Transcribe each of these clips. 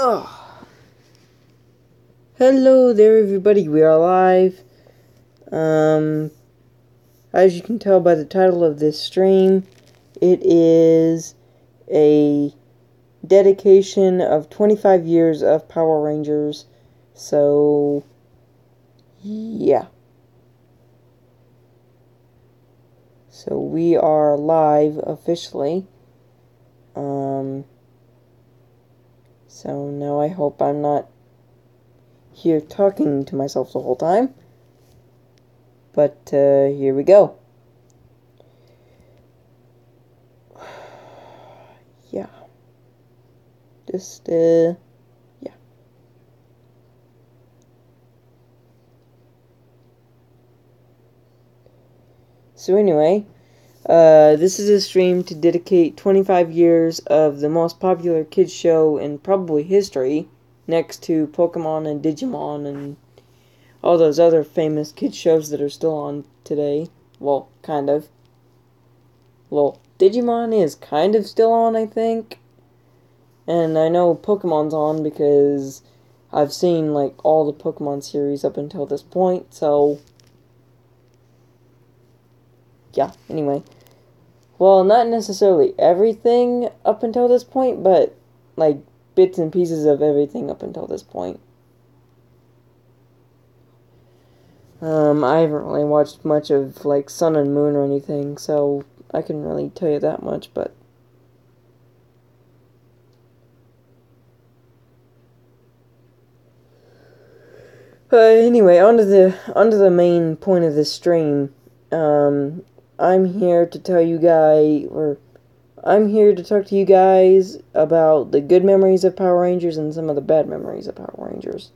Oh. Hello there, everybody. We are live. As you can tell by the title of this stream, it is a dedication of 25 years of Power Rangers. So, yeah. So we are live officially. So now I hope I'm not here talking to myself the whole time. But, here we go. Yeah. Yeah. So anyway, this is a stream to dedicate 25 years of the most popular kids show in probably history, next to Pokemon and Digimon and all those other famous kids shows that are still on today. Well, kind of. Well, Digimon is kind of still on, I think. And I know Pokemon's on because I've seen, like, all the Pokemon series up until this point, so yeah, anyway. Well, not necessarily everything up until this point, but, like, bits and pieces of everything up until this point. I haven't really watched much of, like, Sun and Moon or anything, so I couldn't really tell you that much, but anyway, onto the main point of this stream. I'm here to tell you guys, or I'm here to talk to you guys about the good memories of Power Rangers and some of the bad memories of Power Rangers.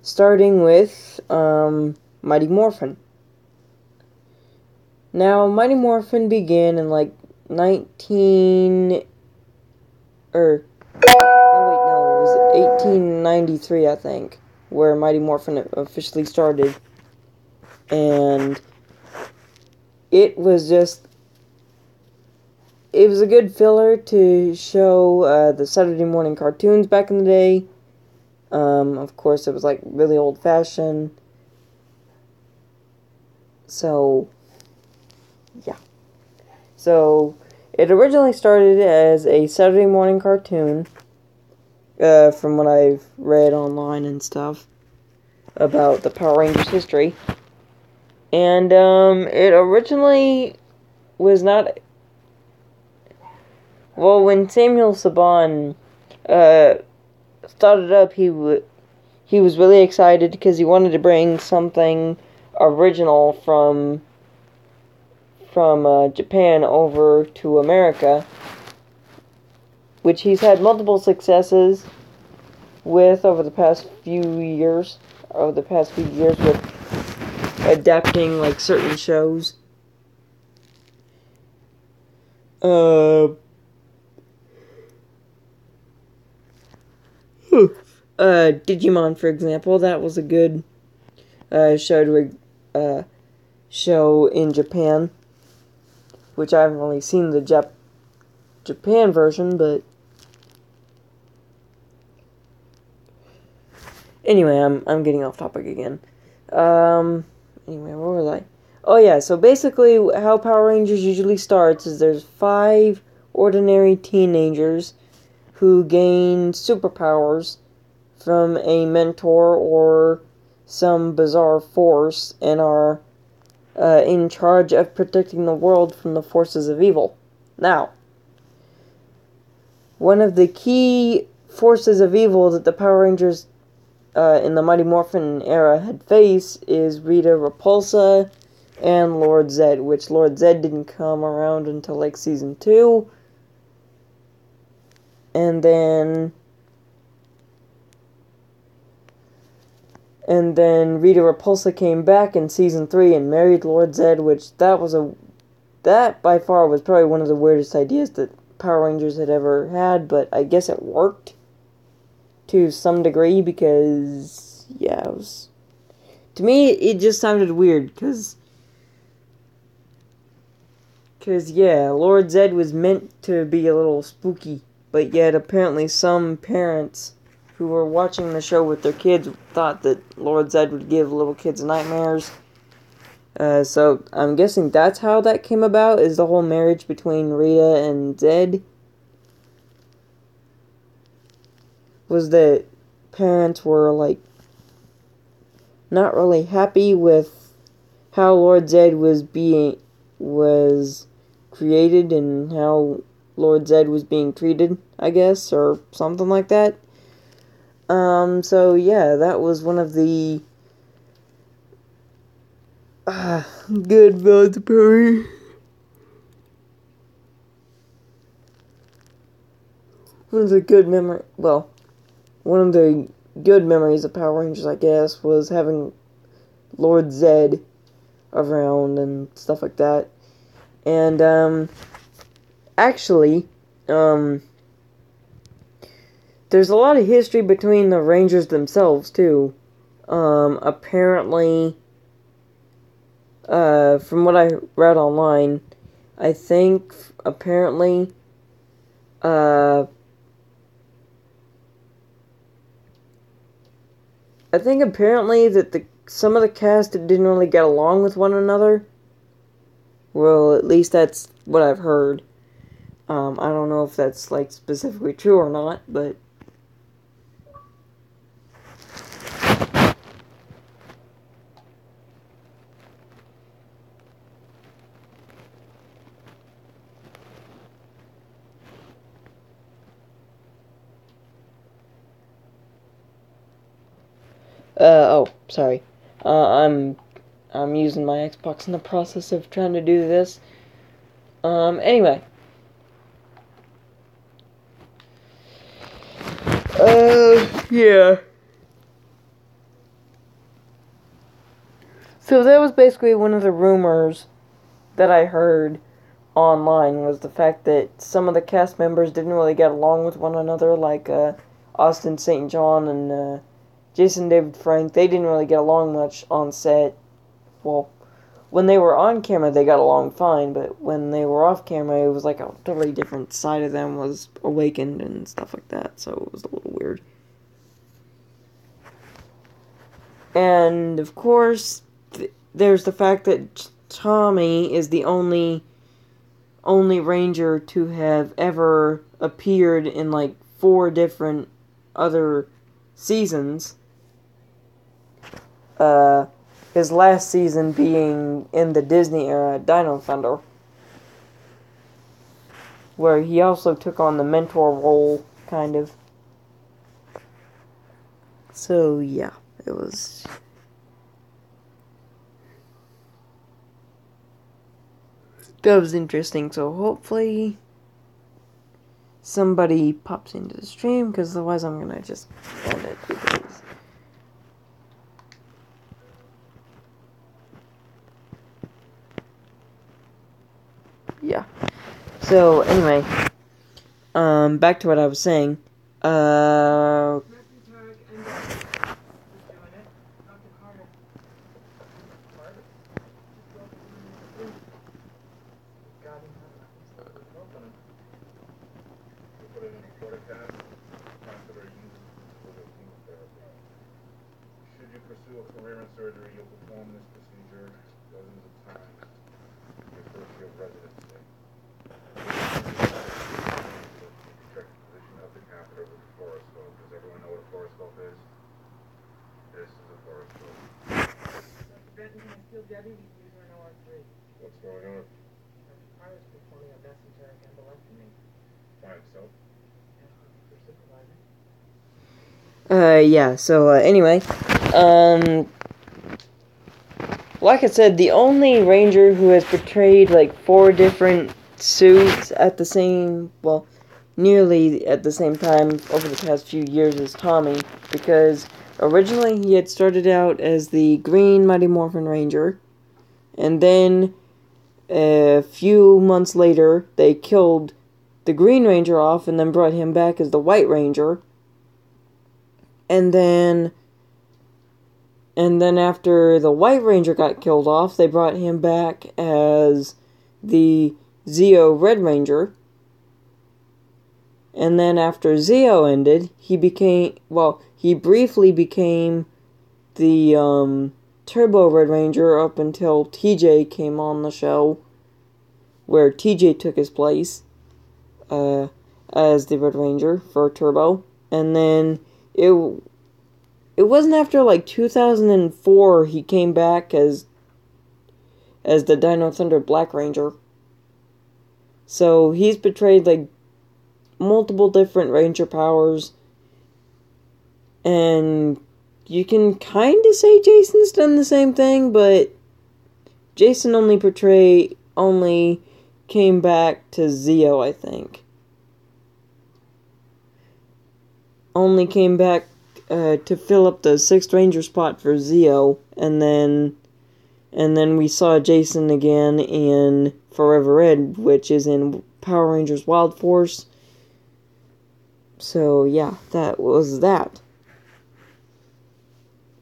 Starting with, Mighty Morphin. Now, Mighty Morphin began in, like, 1893, I think, where Mighty Morphin officially started. And it was a good filler to show the Saturday morning cartoons back in the day. Of course, it was, like, really old-fashioned. So, yeah. So, it originally started as a Saturday morning cartoon, from what I've read online and stuff, about the Power Rangers history. And, it originally was not... Well, when Samuel Saban, started up, he was really excited because he wanted to bring something original from Japan over to America, which he's had multiple successes with over the past few years with adapting, like, certain shows. Digimon, for example, that was a good show in Japan, which I haven't really seen the Japan version, but anyway, I'm getting off topic again. Anyway, where was I? Oh yeah, so basically how Power Rangers usually starts is there's 5 ordinary teenagers who gain superpowers from a mentor or some bizarre force and are in charge of protecting the world from the forces of evil. Now, one of the key forces of evil that the Power Rangers in the Mighty Morphin era had faced is Rita Repulsa and Lord Zed, which Lord Zed didn't come around until, like, season 2. And then Rita Repulsa came back in season 3 and married Lord Zed, which that by far was probably one of the weirdest ideas that Power Rangers had ever had, but I guess it worked to some degree because, yeah, to me, it just sounded weird, because 'Cause, yeah, Lord Zed was meant to be a little spooky, but yet apparently some parents who were watching the show with their kids thought that Lord Zed would give little kids nightmares. So I'm guessing that's how that came about, is the whole marriage between Rita and Zed. Was that parents were, like, not really happy with how Lord Zed was created and how Lord Zed was being treated, I guess, or something like that. So yeah, that was one of the good military. One of the good one of the good memories of Power Rangers, I guess, was having Lord Zed around and stuff like that. And, actually, there's a lot of history between the Rangers themselves, too. Apparently, from what I read online, I think, apparently, that some of the cast didn't really get along with one another. Well, at least that's what I've heard. I don't know if that's, like, specifically true or not, but... oh, sorry. I'm using my Xbox in the process of trying to do this. Anyway. Yeah. So that was basically one of the rumors that I heard online, was the fact that some of the cast members didn't really get along with one another, like, Austin St. John and, Jason David Frank. They didn't really get along much on set. Well, when they were on camera, they got along fine, but when they were off camera, it was like a totally different side of them was awakened and stuff like that, so it was a little weird. And, of course, there's the fact that Tommy is the only Ranger to have ever appeared in, like, 4 different other seasons. His last season being in the Disney era, Dino Thunder, where he also took on the mentor role, kind of. So, yeah, it was... That was interesting, so hopefully somebody pops into the stream, because otherwise I'm gonna just end it, because... Yeah. So, anyway, back to what I was saying. Should you pursue a career in surgery, you'll perform this procedure dozens of times in your first year of residency. Check the position of the catheter with the fluoroscope. Does everyone know what a fluoroscope is? This is a fluoroscope. Dr. Benton, can I steal Debbie? User in OR3. What's going on? Dr. Carter's performing a mesenteric embolectomy. By himself? For supervisor. Yeah, so, anyway, like I said, the only Ranger who has portrayed, like, 4 different suits at the same, well, nearly at the same time over the past few years is Tommy, because originally he had started out as the Green Mighty Morphin Ranger, and then a few months later, they killed the Green Ranger off and then brought him back as the White Ranger. And then after the White Ranger got killed off, they brought him back as the Zeo Red Ranger. And then after Zeo ended, he briefly became the Turbo Red Ranger up until TJ came on the show, where TJ took his place as the Red Ranger for Turbo. And then it wasn't after like 2004 he came back as the Dino Thunder Black Ranger. So he's portrayed like multiple different Ranger powers, and you can kind of say Jason's done the same thing, but Jason only came back to Zeo, I think. Only came back to fill up the 6th Ranger spot for Zeo, and then we saw Jason again in Forever Red, which is in Power Rangers Wild Force. So yeah, that was that.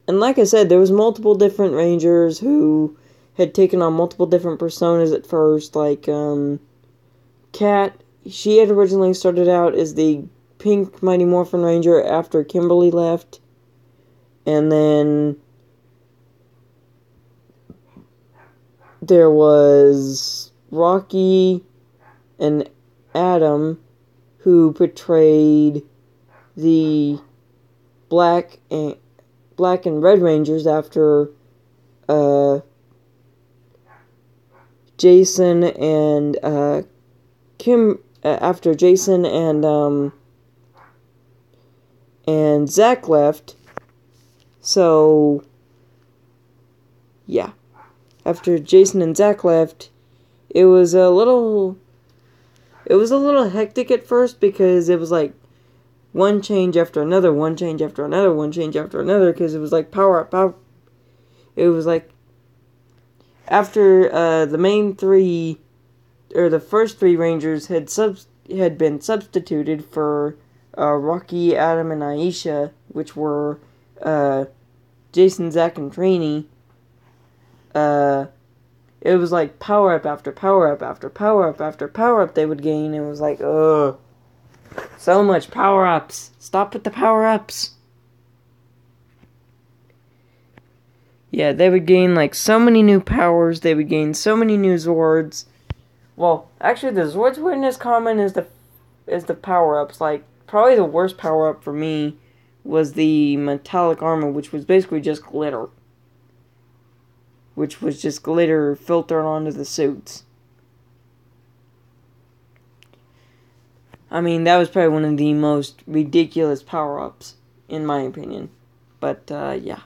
And like I said, there was multiple different Rangers who had taken on multiple different personas at first. Like Kat, she had originally started out as the Pink Mighty Morphin Ranger after Kimberly left, and then there was Rocky and Adam, who portrayed the Black and Red Rangers after Jason and after Jason and Zach left. So yeah, after Jason and Zach left, it was a little hectic at first, because it was like one change after another, one change after another, one change after another, because it was like power up. It was like after the main three, or the first 3 Rangers had been substituted for Rocky, Adam, and Aisha, which were Jason, Zach, and Trini. It was like power up after power up after power up after power up they would gain. It was like, ugh, so much power ups. Stop with the power ups. Yeah, they would gain like so many new powers. They would gain so many new Zords. Well, actually, the Zords weren't as common as the power ups. Like, probably the worst power up for me was the metallic armor, which was basically just glitter. Which was just glitter filtered onto the suits. I mean, that was probably one of the most ridiculous power-ups, in my opinion. But, yeah.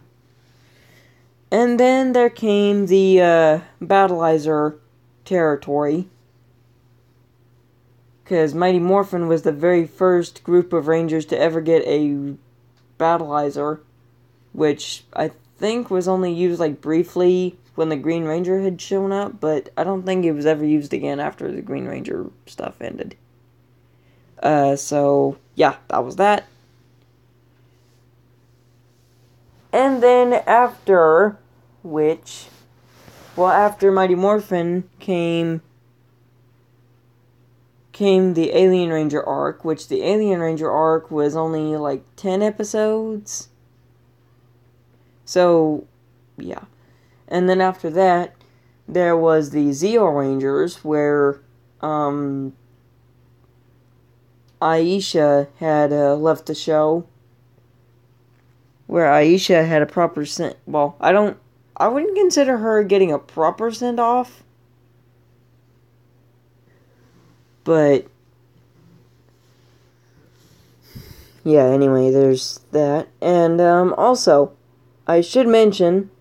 And then there came the Battleizer territory, because Mighty Morphin was the very first group of Rangers to ever get a Battleizer, which I think was only used like briefly when the Green Ranger had shown up, but I don't think it was ever used again after the Green Ranger stuff ended. So yeah, that was that. And then after Mighty Morphin came the Alien Ranger arc, which the Alien Ranger arc was only like 10 episodes. So, yeah. And then after that, there was the Zeo Rangers, where Aisha had left the show. Where Aisha had a proper I wouldn't consider her getting a proper send-off. But yeah, anyway, there's that. And also, I should mention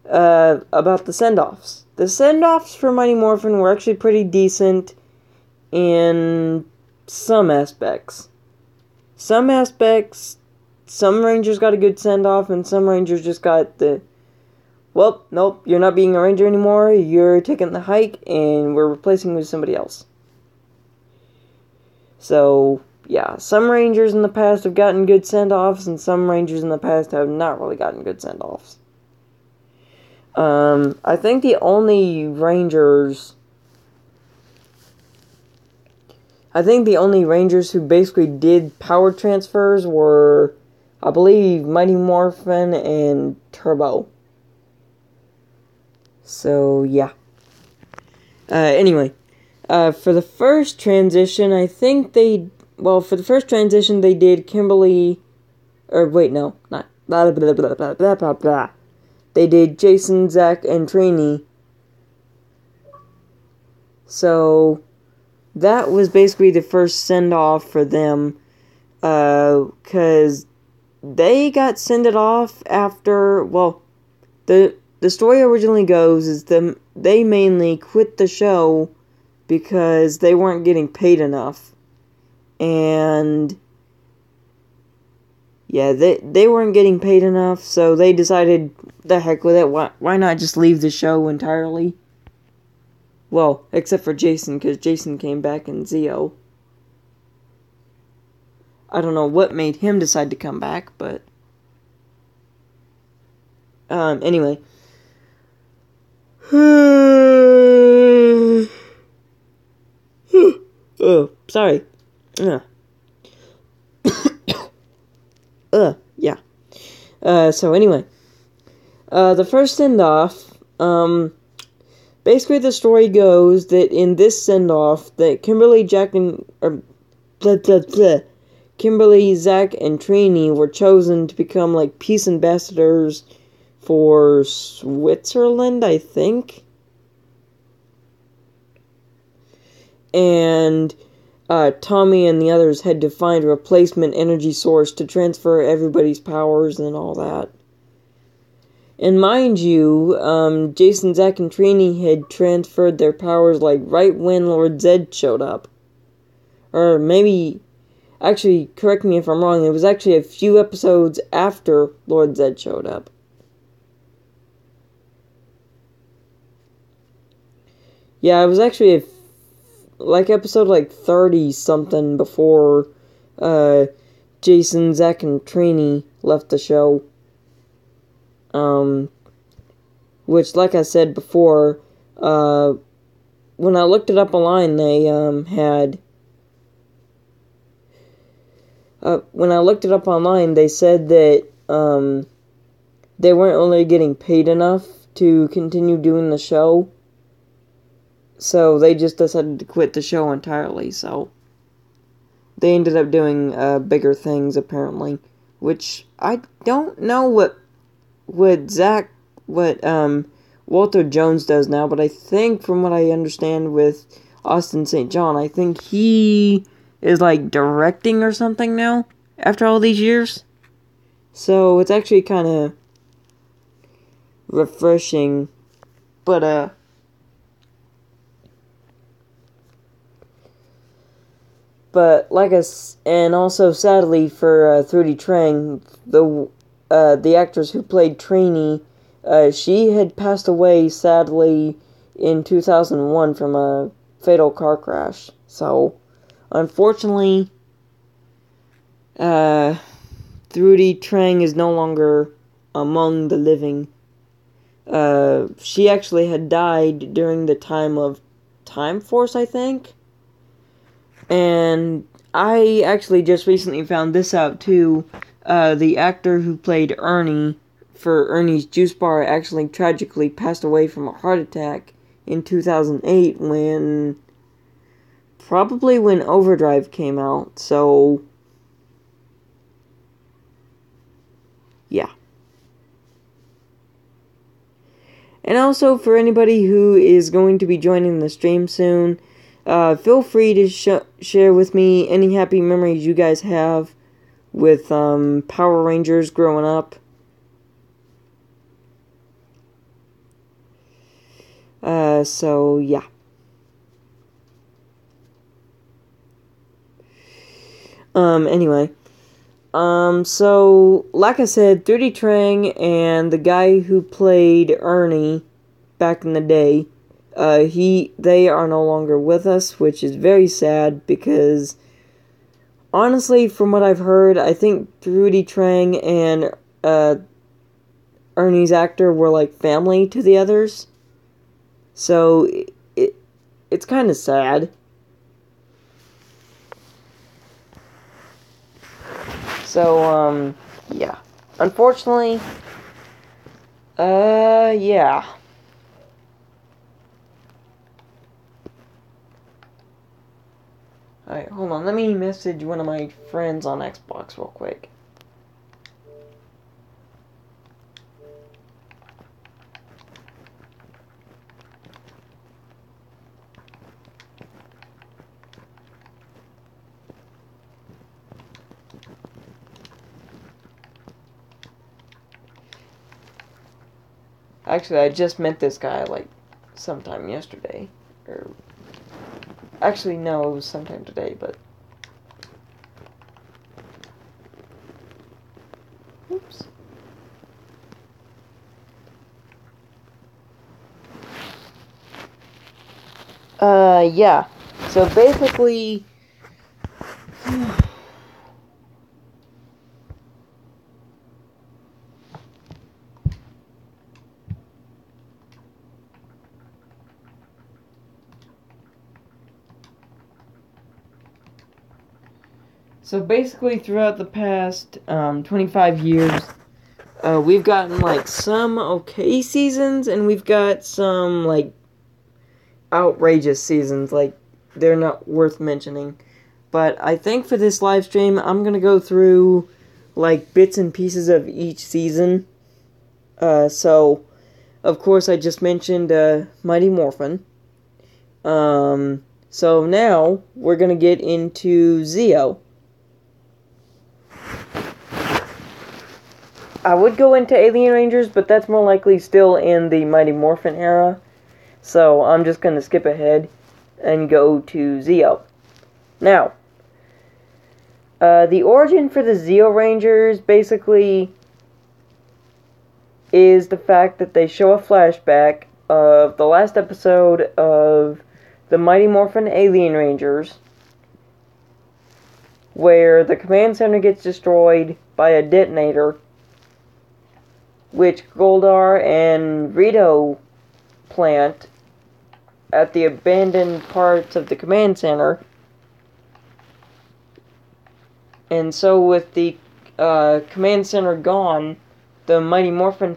about the send-offs. The send-offs for Mighty Morphin were actually pretty decent in some aspects. Some Rangers got a good send-off, and some Rangers just got well, nope, you're not being a Ranger anymore, you're taking the hike, and we're replacing you with somebody else. So, yeah, some Rangers in the past have gotten good send-offs, and some Rangers in the past have not really gotten good send-offs. I think the only Rangers I think the only Rangers who basically did power transfers were, I believe, Mighty Morphin and Turbo. So, yeah. Anyway, for the first transition, I think for the first transition, they did Kimberly, or wait, no, not, blah, blah, blah, blah, blah, blah, blah. They did Jason, Zach, and Trini. So, that was basically the first send-off for them, because they got sent off after, well, the story originally goes is they mainly quit the show because they weren't getting paid enough. And yeah, they weren't getting paid enough, so they decided, the heck with it, why not just leave the show entirely? Well, except for Jason, because Jason came back in Zeo. I don't know what made him decide to come back, but anyway. Oh, sorry. Yeah. So anyway. The first send-off, basically the story goes that in this send-off, that Kimberly, Zach, and Trini were chosen to become, like, peace ambassadors for Switzerland, I think. And Tommy and the others had to find a replacement energy source to transfer everybody's powers and all that. And mind you, Jason, Zach, and Trini had transferred their powers, like, right when Lord Zed showed up. Or maybe, actually, correct me if I'm wrong, it was actually a few episodes after Lord Zed showed up. Yeah, it was actually episode, 30-something before, Jason, Zach, and Trini left the show. Which, like I said before, when I looked it up online, they, when I looked it up online, they said that, they weren't really getting paid enough to continue doing the show. So they just decided to quit the show entirely, so they ended up doing, bigger things, apparently. Which, I don't know what Walter Jones does now, but I think, from what I understand with Austin St. John, I think he is, like, directing or something now, after all these years. So, it's actually kind of refreshing, but, and also, sadly, for, Thrudi Trang, the actress who played Trini, she had passed away, sadly, in 2001 from a fatal car crash. So, unfortunately, Thrudi Trang is no longer among the living. She actually had died during the time of Time Force, I think. And I actually just recently found this out, too. The actor who played Ernie for Ernie's Juice Bar actually tragically passed away from a heart attack in 2008 probably when Overdrive came out, so yeah. And also, for anybody who is going to be joining the stream soon, feel free to share with me any happy memories you guys have with Power Rangers growing up. So yeah. Anyway. So, like I said, 3D Trang and the guy who played Ernie back in the day, they are no longer with us, which is very sad because, honestly, from what I've heard, I think 3D Trang and, Ernie's actor were like family to the others. So, it's kind of sad. So, yeah. Unfortunately, yeah. Alright, hold on. Let me message one of my friends on Xbox real quick. Actually, I just met this guy, like, sometime yesterday. Or, actually, no, it was sometime today, but... Oops. Yeah. So, basically... So basically, throughout the past 25 years, we've gotten like some okay seasons, and we've got some like outrageous seasons. Like they're not worth mentioning. But I think for this live stream, I'm gonna go through like bits and pieces of each season. So of course, I just mentioned Mighty Morphin. So now we're gonna get into Zeo. I would go into Alien Rangers, but that's more likely still in the Mighty Morphin era. So I'm just going to skip ahead and go to Zeo. Now, the origin for the Zeo Rangers basically is the fact that they show a flashback of the last episode of the Mighty Morphin Alien Rangers, where the command center gets destroyed by a detonator, which Goldar and Rito plant at the abandoned parts of the command center. And so with the command center gone, the Mighty Morphin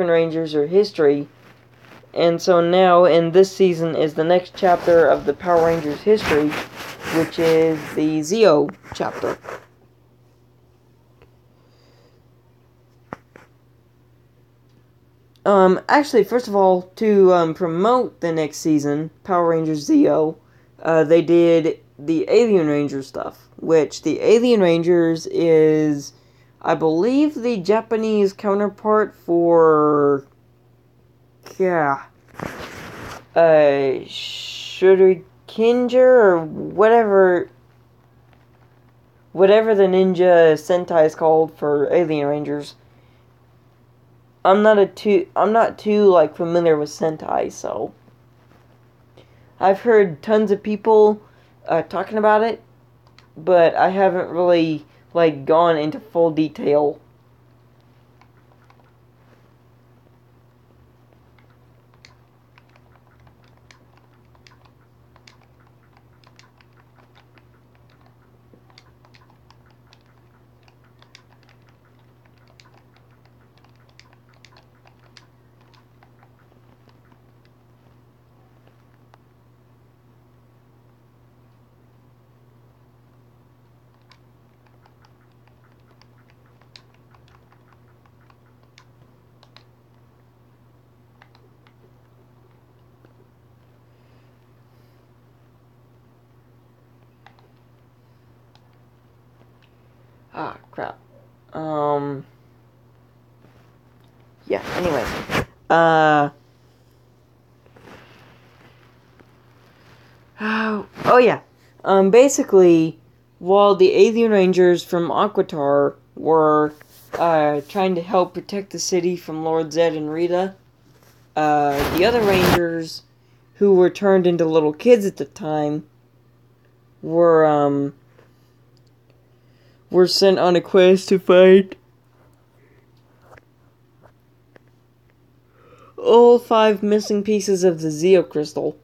Rangers are history. And so now in this season is the next chapter of the Power Rangers history, which is the Zeo chapter. Actually, first of all, to promote the next season, Power Rangers Zeo, they did the Alien Ranger stuff, which the Alien Rangers is, I believe, the Japanese counterpart for, yeah, Shurikinger, or whatever the ninja Sentai is called for Alien Rangers. I'm not too like familiar with Sentai, so I've heard tons of people talking about it, but I haven't really like gone into full detail. Ah, crap. Yeah, anyway. Oh yeah. Basically, while the Alien Rangers from Aquitar were trying to help protect the city from Lord Zed and Rita, the other Rangers, who were turned into little kids at the time, were sent on a quest to find all 5 missing pieces of the Zeo crystal,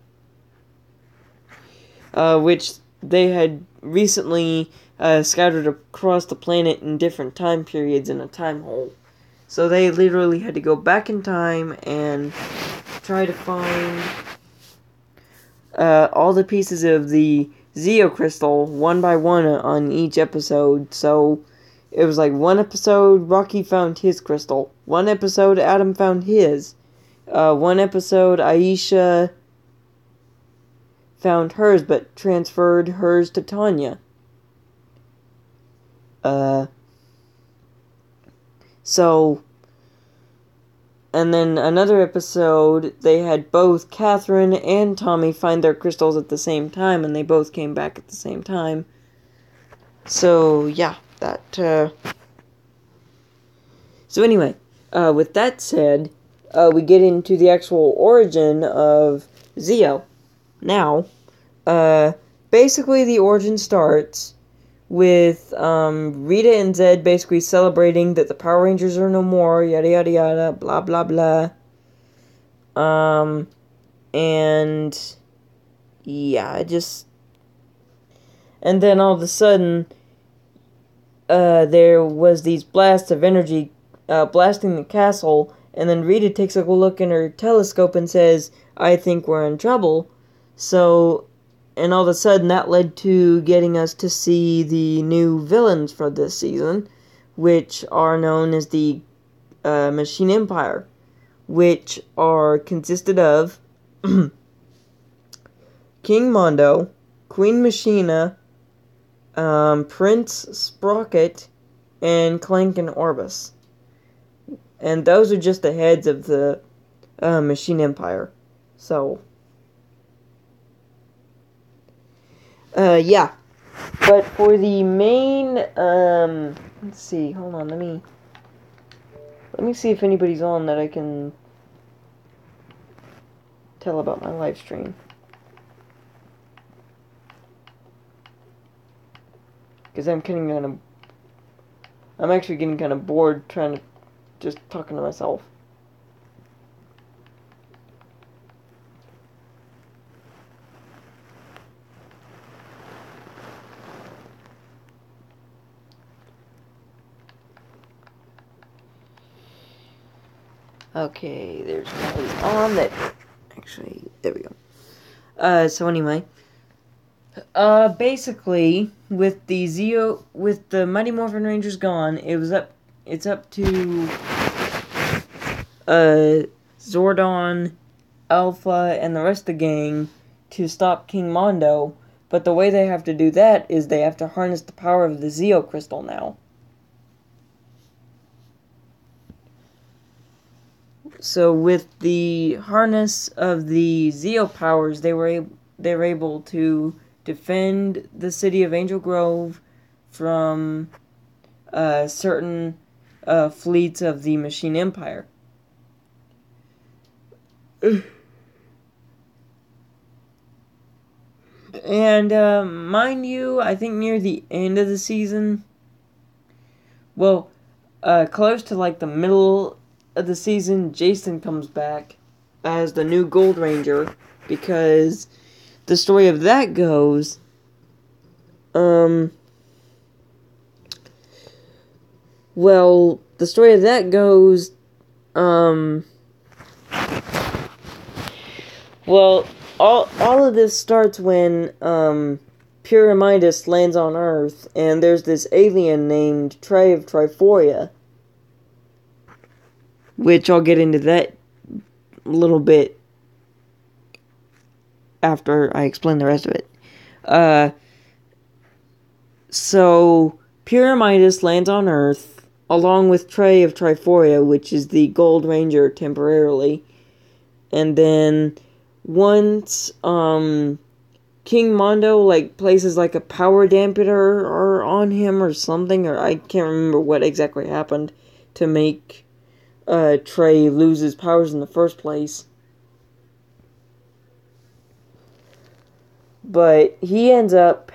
which they had recently scattered across the planet in different time periods in a time hole. So they literally had to go back in time and try to find all the pieces of the Zeo crystal one by one on each episode. So it was like one episode Rocky found his crystal, one episode Adam found his, one episode Aisha found hers but transferred hers to Tanya. So, and then another episode, they had both Catherine and Tommy find their crystals at the same time, and they both came back at the same time. So, yeah, that, So anyway, with that said, we get into the actual origin of Zeo. Now, basically the origin starts with Rita and Zed basically celebrating that the Power Rangers are no more, yada yada yada, blah blah blah. And yeah, and then all of a sudden, there was these blasts of energy blasting the castle, and then Rita takes a look in her telescope and says, "I think we're in trouble." So, and all of a sudden that led to getting us to see the new villains for this season, which are known as the Machine Empire, which are consisted of King Mondo, Queen Machina, Prince Sprocket, and Clank and Orbis. And those are just the heads of the Machine Empire. So, yeah. But for the main, let's see, hold on, let me see if anybody's on that I can tell about my live stream. Because I'm actually getting kind of bored trying to just talking to myself. Okay, there's somebody on that. Actually, there we go. So anyway, basically, with the Mighty Morphin Rangers gone, it's up to Zordon, Alpha, and the rest of the gang to stop King Mondo. But the way they have to do that is they have to harness the power of the Zeo crystal now. So with the harness of the Zeo powers, they were able to defend the city of Angel Grove from certain fleets of the Machine Empire. And mind you, I think near the end of the season, well, close to like the middle of the season, Jason comes back as the new Gold Ranger, because the story of that goes, well, the story of that goes, well, all of this starts when, Pure Midas lands on Earth, and there's this alien named Trey of Triforia, which I'll get into that a little bit after I explain the rest of it. So, Pure Midas lands on Earth, along with Trey of Triforia, which is the Gold Ranger temporarily. And then, once, King Mondo, places, a power dampener on him or something, or I can't remember what exactly happened to make Trey lose his powers in the first place. But he ends up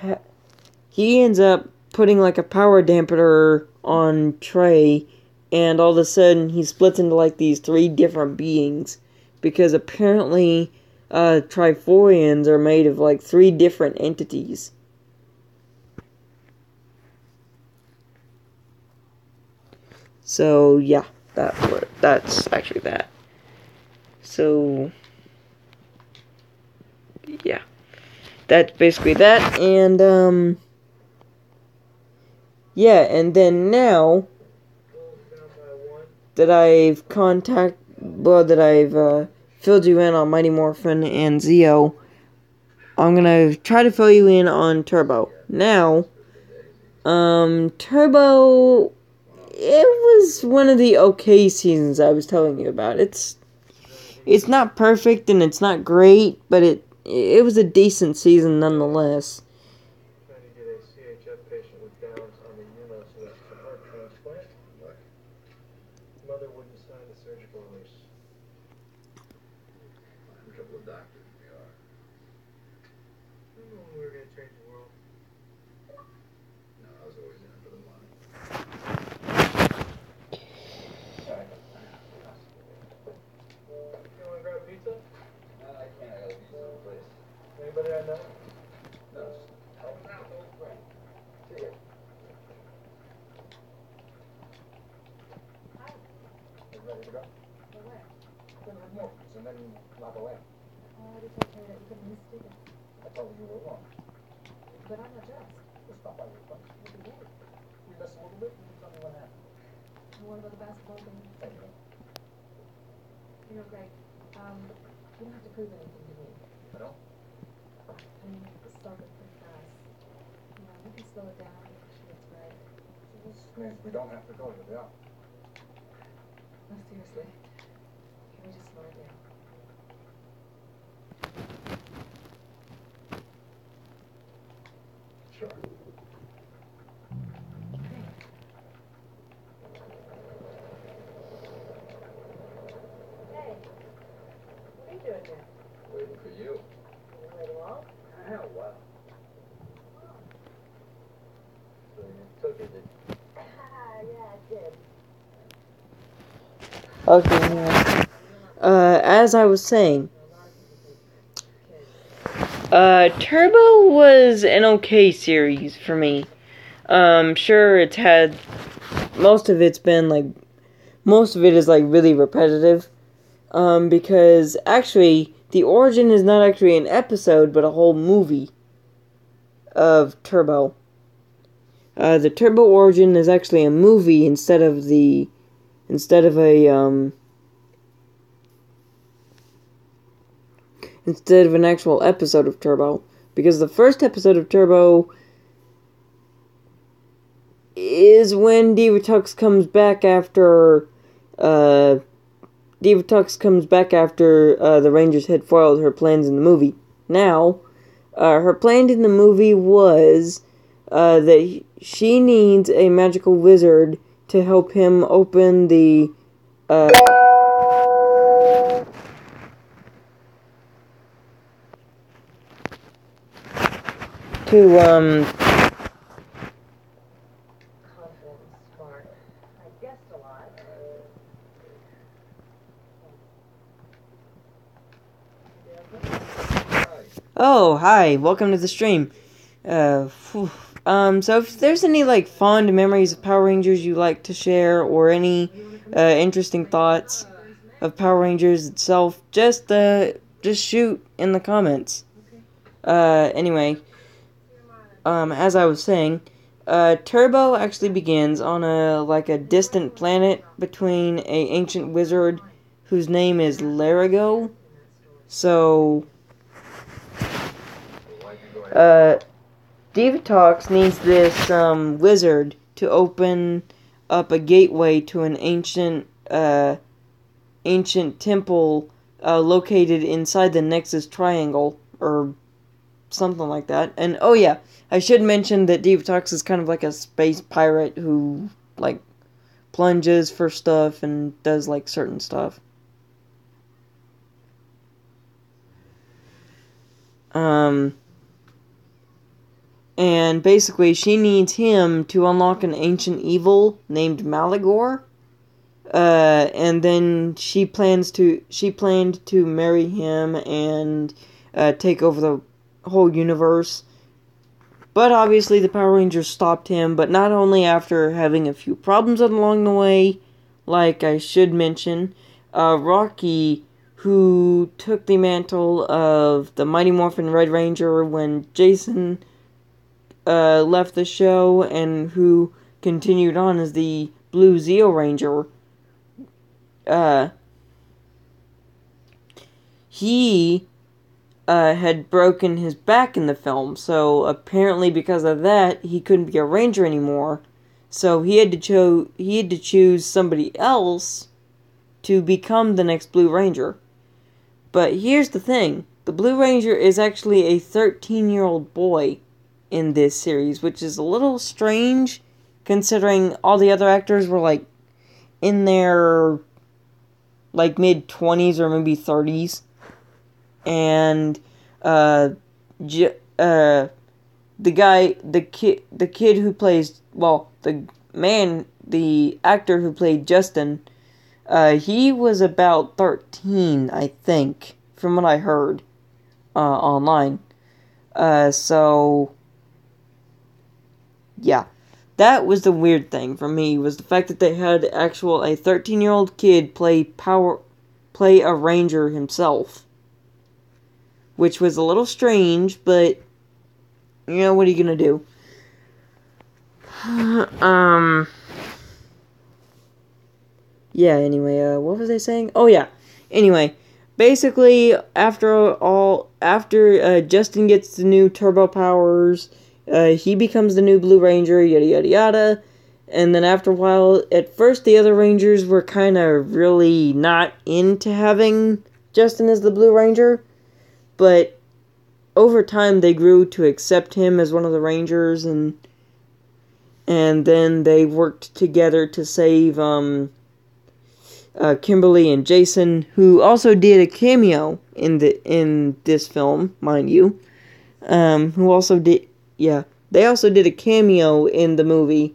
putting a power dampener on Trey, and all of a sudden he splits into these three different beings, because apparently Triforians are made of three different entities. So yeah, that's actually that. So yeah, that's basically that, and yeah, and then now that I've filled you in on Mighty Morphin and Zeo, I'm gonna try to fill you in on Turbo. Now, Turbo, it was one of the okay seasons I was telling you about. It's not perfect and it's not great, but it was a decent season nonetheless. Trying to get a CHF patient with Downs on the UNOS list for heart transplant. What? Mother wouldn't sign the surgical release. A couple of doctors in the ER. Remember when we were going to change the world? No, I was always in it for the money. You want to grab pizza? No, I can't. I gotta be someplace. Anybody I know? No, just help out, old friend. See ya. You ready to go? Go where? Then have Morpheus and then log away. Oh, I just told her that you couldn't miss tickets. I told you were wrong. But I'm not dressed. Just stop by your place. We'll be late. We missed a little bit and you tell me what happened. And what about the basketball game? Thank you. You know, Greg, you don't have to prove anything to me. I don't? I mean, this started pretty fast. You know, you can slow it down if she gets right. This means we don't have to go to the office. No, seriously. Can we just slow it down? Sure. Hey, what are you doing here? Waiting for you. You waiting long? Hell, wow. Oh. So you took it, did you? Yeah, I did. Okay, yeah. As I was saying, Turbo was an okay series for me. Sure, it's had most of it is like really repetitive. Because actually, the origin is not actually an episode, but a whole movie of Turbo. The Turbo origin is actually a movie instead of an actual episode of Turbo. Because the first episode of Turbo is when Diva Tux comes back after the Rangers had foiled her plans in the movie. Now, her plan in the movie was that she needs a magical wizard to help him open the Confident and smart. I guessed a lot. Oh, hi, welcome to the stream. So if there's any, fond memories of Power Rangers you'd like to share, or any, interesting thoughts of Power Rangers itself, just shoot in the comments. Anyway, as I was saying, Turbo actually begins on a distant planet between a ancient wizard whose name is Larigo. So, Divatox needs this wizard to open up a gateway to an ancient temple located inside the Nexus Triangle, or something like that. And oh yeah, I should mention that Divatox is kind of like a space pirate who plunges for stuff and does certain stuff. And basically, she needs him to unlock an ancient evil named Malagor. And then she planned to marry him and take over the whole universe. But obviously, the Power Rangers stopped him. But not only after having a few problems along the way, like I should mention, Rocky, who took the mantle of the Mighty Morphin Red Ranger when Jason left the show, and who continued on as the Blue Zeo Ranger. He had broken his back in the film, so apparently because of that, he couldn't be a ranger anymore. So he had to choose somebody else to become the next Blue Ranger. But here's the thing. The Blue Ranger is actually a 13-year-old boy in this series, which is a little strange considering all the other actors were like in their like mid-20s or maybe 30s. And the kid who plays, well, the actor who played Justin, he was about 13, I think, from what I heard online. So yeah, that was the weird thing for me, was the fact that they had a 13-year-old kid play a ranger himself, which was a little strange, but you know, what are you gonna do? Yeah, anyway, what was I saying? Oh, yeah. Anyway, basically, after Justin gets the new turbo powers, he becomes the new Blue Ranger, yada yada yada. And then after a while, at first the other Rangers were kind of really not into having Justin as the Blue Ranger, but over time they grew to accept him as one of the Rangers, and then they worked together to save Kimberly and Jason, who also did a cameo in this film, mind you. Who also did, yeah, they also did a cameo in the movie.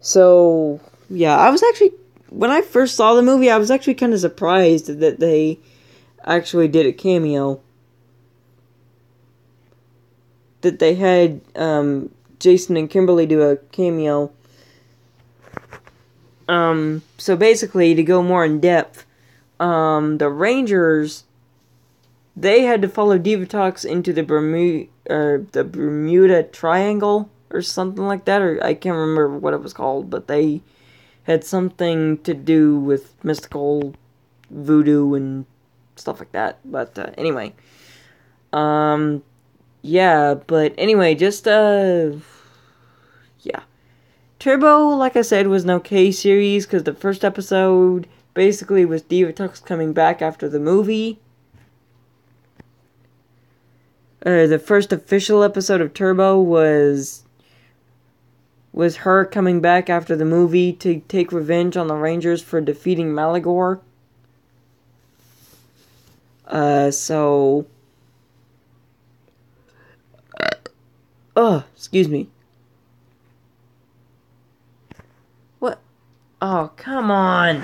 So yeah, I was actually, when I first saw the movie, I was actually kind of surprised that they actually did a cameo. That they had Jason and Kimberly do a cameo. So basically, to go more in depth, the Rangers, they had to follow Divatox into the Bermuda Triangle, or something like that, or I can't remember what it was called, but they had something to do with mystical voodoo and stuff like that. But anyway, yeah, but anyway, just yeah. Turbo, like I said, was an okay series, because the first episode basically was Divatox coming back after the movie. The first official episode of Turbo was her coming back after the movie to take revenge on the Rangers for defeating Malagor. So... excuse me. What? Oh, come on.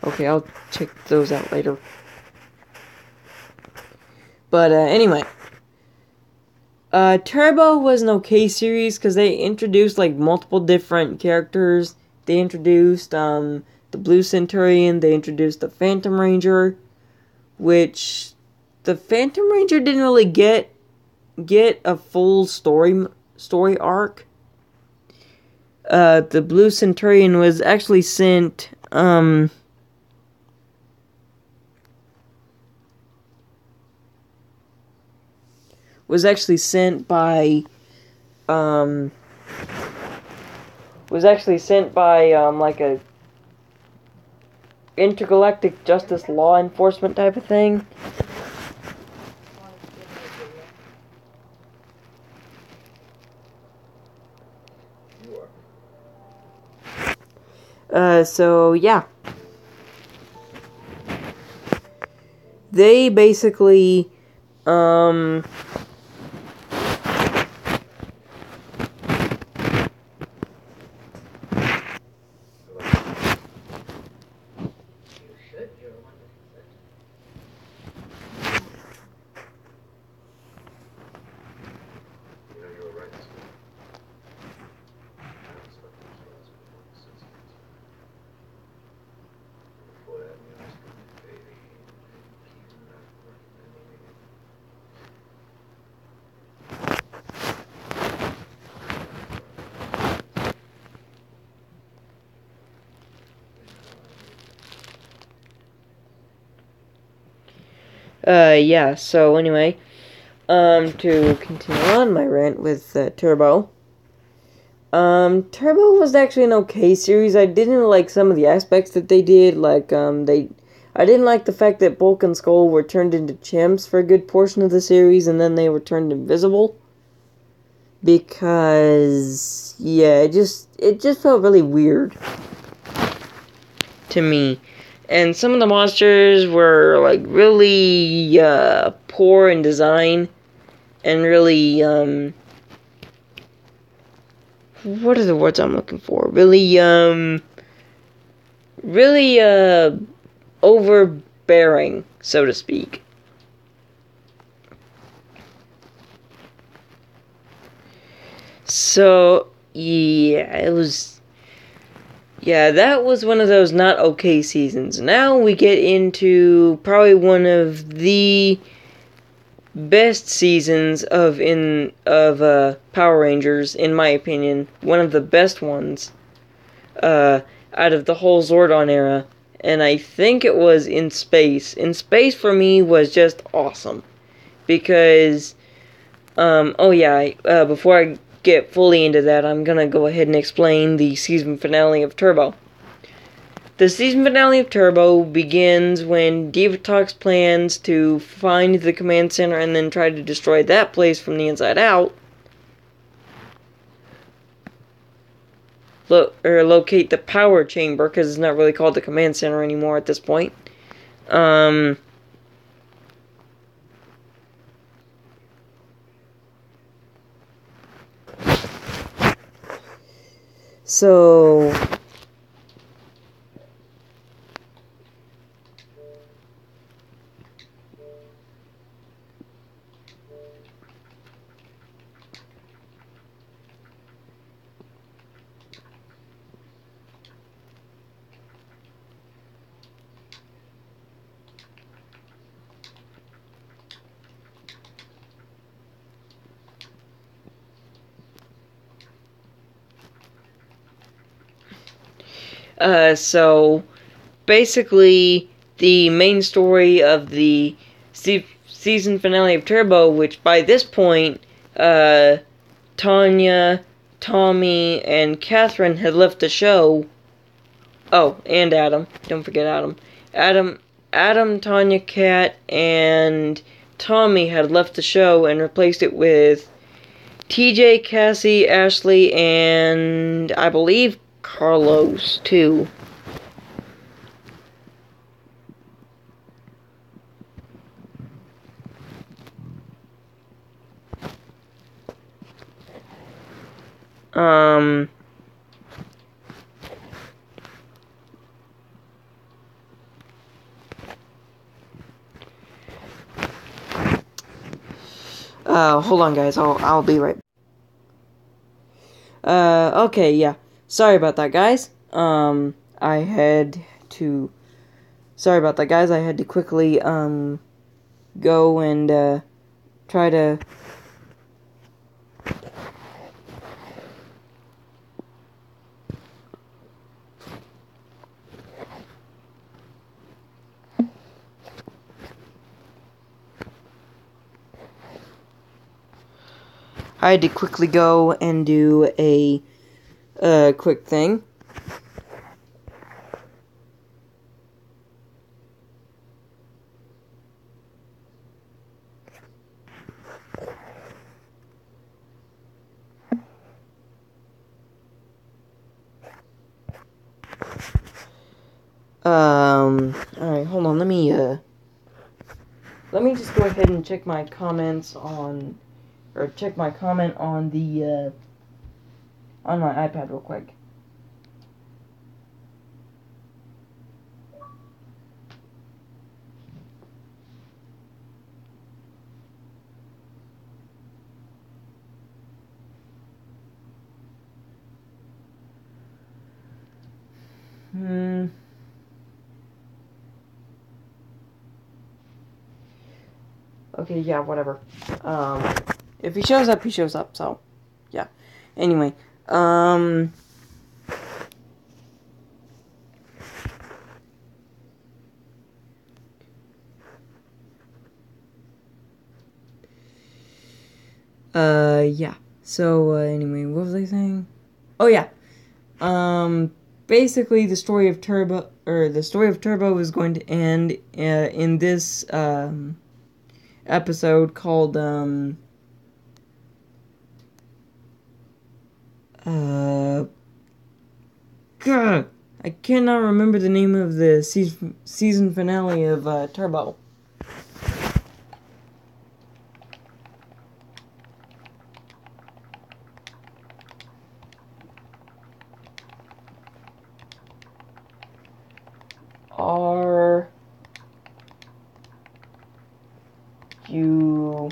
Okay, I'll check those out later. But, anyway. Turbo was an okay series, because they introduced, like, multiple different characters. They introduced, the Blue Centurion, they introduced the Phantom Ranger, which the Phantom Ranger didn't really get a full story arc. The Blue Centurion was actually sent, by like a intergalactic justice law enforcement type of thing. So yeah. They basically, Yeah, so anyway, to continue on my rant with Turbo. Turbo was actually an okay series. I didn't like some of the aspects that they did, I didn't like the fact that Bulk and Skull were turned into chimps for a good portion of the series, and then they were turned invisible. Because, yeah, it just felt really weird to me. And some of the monsters were, like, really, poor in design, and really, what are the words I'm looking for? Really, overbearing, so to speak. So, yeah, that was one of those not okay seasons. Now we get into probably one of the best seasons of Power Rangers, in my opinion. One of the best ones, out of the whole Zordon era. And I think it was In Space. In Space, for me, was just awesome. Because, before I get fully into that, I'm gonna go ahead and explain the season finale of Turbo. The season finale of Turbo begins when Divatox plans to find the command center and then try to destroy that place from the inside out. Locate the power chamber, because it's not really called the command center anymore at this point. So, so basically, the main story of the season finale of Turbo, which by this point, Tanya, Tommy, and Catherine had left the show. Oh, and Adam. Don't forget Adam, Tanya, Kat, and Tommy had left the show and replaced it with TJ, Cassie, Ashley, and I believe Carlos, too. Hold on, guys. I'll be right. Okay, yeah. Sorry about that, guys. I had to. Sorry about that, guys. I had to quickly, go and, try to. I had to quickly go and do a quick thing. Alright, hold on, let me just go ahead and check my comments on, or check my comment on the, on my iPad real quick. Okay, yeah, whatever. If he shows up, he shows up, so, yeah. Anyway, Yeah. So, anyway, what was I saying? Oh, yeah. Basically, the story of Turbo is going to end in this episode called God, I cannot remember the name of the season finale of Turbo. Are you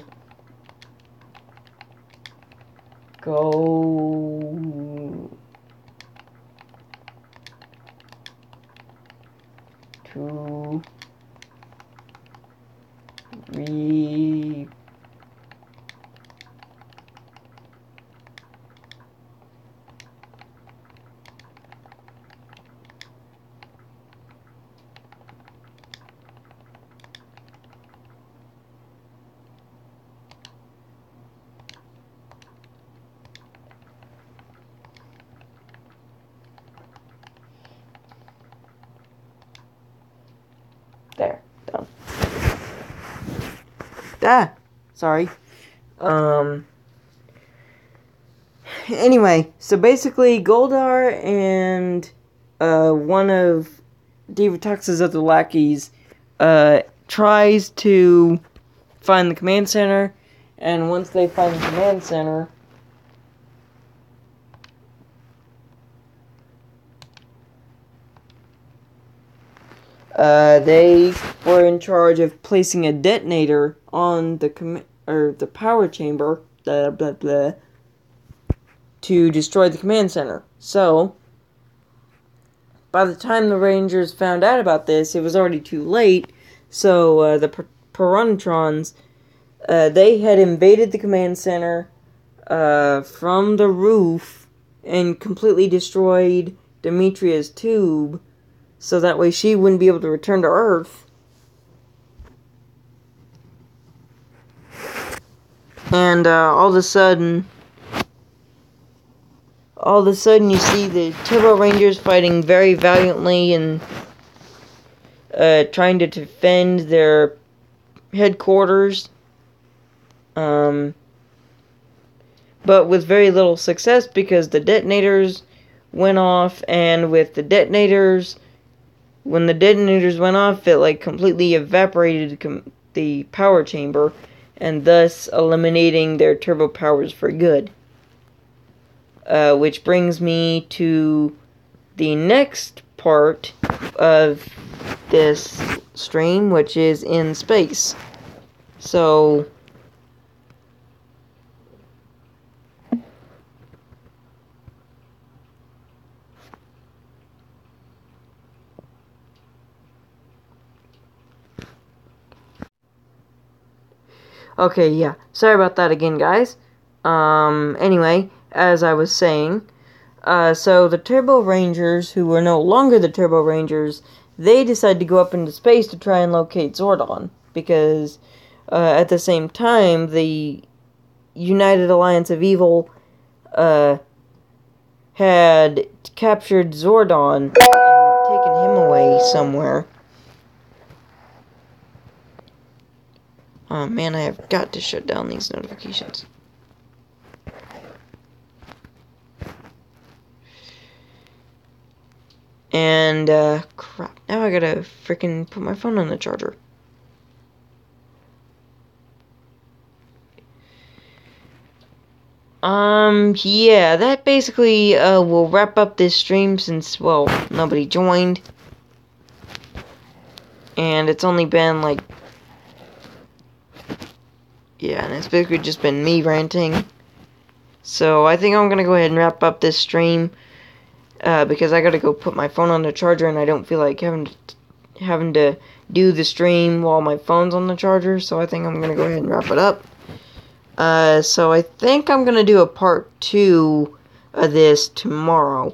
go to re there, done. Sorry. Anyway, so basically Goldar and one of David Tux's other lackeys tries to find the command center, and once they find the command center, they were in charge of placing a detonator on the power chamber, blah blah blah, to destroy the command center. So, by the time the Rangers found out about this, it was already too late. So the Piranhatrons, they had invaded the command center from the roof and completely destroyed Demetria's tube, so that way she wouldn't be able to return to Earth. And all of a sudden you see the Turbo Rangers fighting very valiantly and trying to defend their headquarters, but with very little success because the detonators went off, and when the detonators went off, it like completely evaporated the power chamber, and thus eliminating their turbo powers for good. Which brings me to the next part of this stream, which is in space. So, okay, yeah. Sorry about that again, guys. Anyway, as I was saying, so the Turbo Rangers, who were no longer the Turbo Rangers, they decided to go up into space to try and locate Zordon, because at the same time, the United Alliance of Evil had captured Zordon and taken him away somewhere. Oh man, I have got to shut down these notifications. And, crap. Now I gotta freaking put my phone on the charger. Yeah, that basically, will wrap up this stream since, well, nobody joined. And it's only been, like, yeah, and it's basically just been me ranting. So, I think I'm gonna go ahead and wrap up this stream. Because I gotta go put my phone on the charger, and I don't feel like having to do the stream while my phone's on the charger, so I think I'm gonna go ahead and wrap it up. So I think I'm gonna do a part 2 of this tomorrow.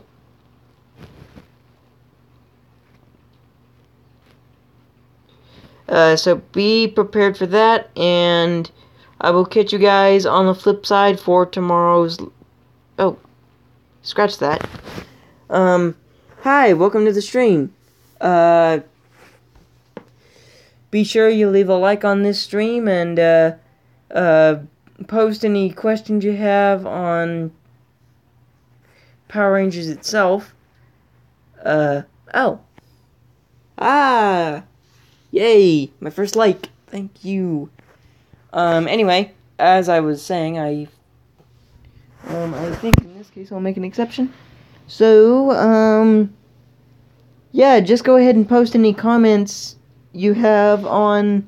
So be prepared for that, and I will catch you guys on the flip side for tomorrow's... Oh, scratch that. Hi, welcome to the stream. Be sure you leave a like on this stream and, post any questions you have on Power Rangers itself. Oh. Ah! Yay! My first like. Thank you. Anyway, as I was saying, I think in this case I'll make an exception. So, yeah, just go ahead and post any comments you have on,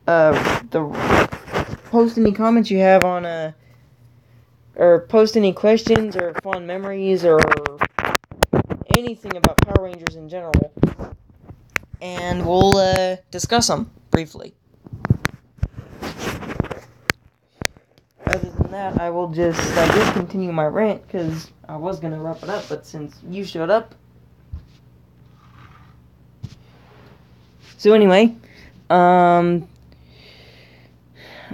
post any comments you have on, or post any questions or fond memories or anything about Power Rangers in general, and we'll, discuss them briefly. Other than that, I will just, I guess, continue my rant, because I was going to wrap it up, but since you showed up. So anyway, where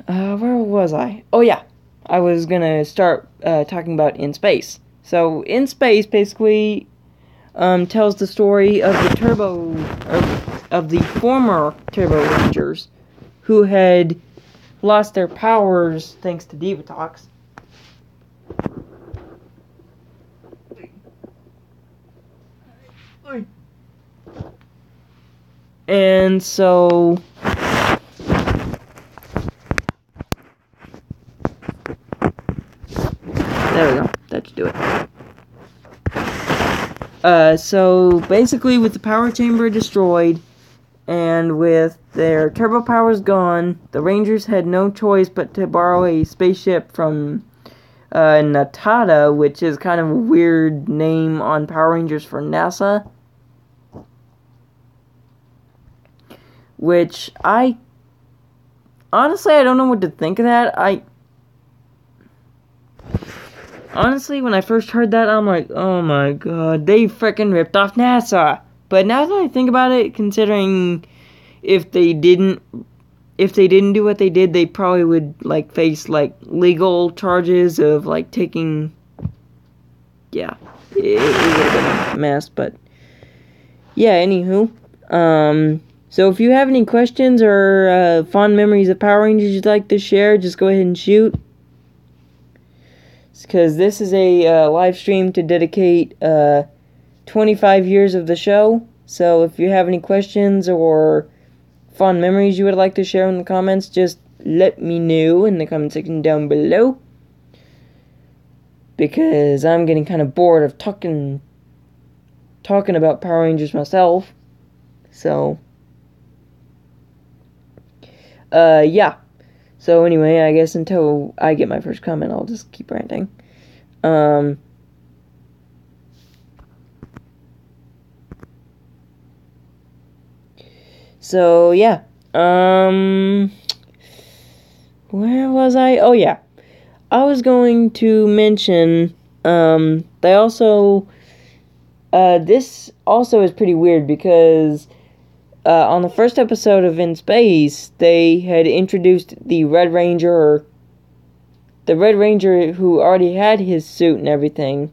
was I? Oh yeah, I was going to start, talking about In Space. So, In Space, basically, tells the story of the former Turbo Rangers, who had lost their powers thanks to Divatox. And so... There we go. That should do it. So basically with the power chamber destroyed, and with their turbo powers gone, the Rangers had no choice but to borrow a spaceship from Natada, which is kind of a weird name on Power Rangers for NASA. Which honestly, I don't know what to think of that. Honestly, when I first heard that, I'm like, oh my god, they frickin' ripped off NASA. But now that I think about it, considering if they didn't do what they did, they probably would, like, face, like, legal charges of, like, taking... Yeah, it would have been a mess, but... Yeah, anywho. So if you have any questions or fond memories of Power Rangers you'd like to share, just go ahead and shoot. Because this is a live stream to dedicate 25 years of the show. So if you have any questions or fond memories you would like to share in the comments, just let me know in the comment section down below. Because I'm getting kind of bored of talking about Power Rangers myself. So, yeah. So anyway, I guess until I get my first comment, I'll just keep ranting. So, yeah. Where was I? Oh, yeah. I was going to mention, they also, this also is pretty weird because, on the first episode of In Space, they had introduced the Red Ranger, who already had his suit and everything,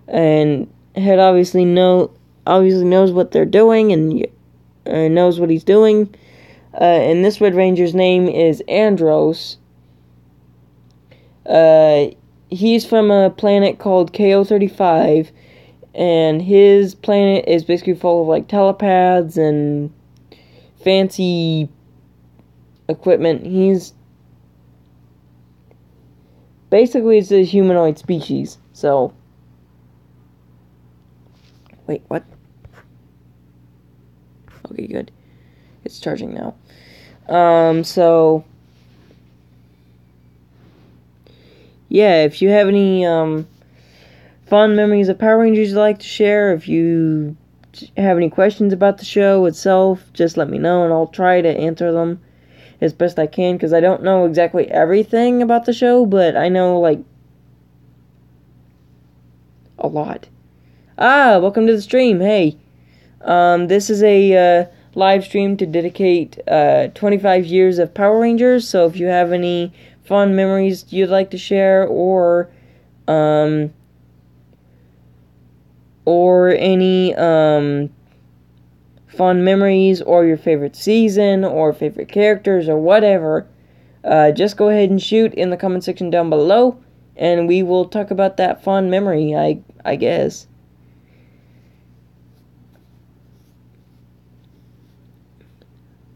and had obviously knows what they're doing and knows what he's doing. And this Red Ranger's name is Andros. He's from a planet called KO-35, and his planet is basically full of, like, telepaths and fancy equipment. He's basically, it's a humanoid species, so... Wait, what? Okay, good. It's charging now. So... Yeah, if you have any, fond memories of Power Rangers you'd like to share, if you have any questions about the show itself, just let me know, and I'll try to answer them as best I can, because I don't know exactly everything about the show, but I know, like, a lot. Welcome to the stream, hey. This is a, live stream to dedicate 25 years of Power Rangers. So if you have any fond memories you'd like to share, or any fond memories, or your favorite season, or favorite characters, or whatever, just go ahead and shoot in the comment section down below, and we will talk about that fond memory, I guess.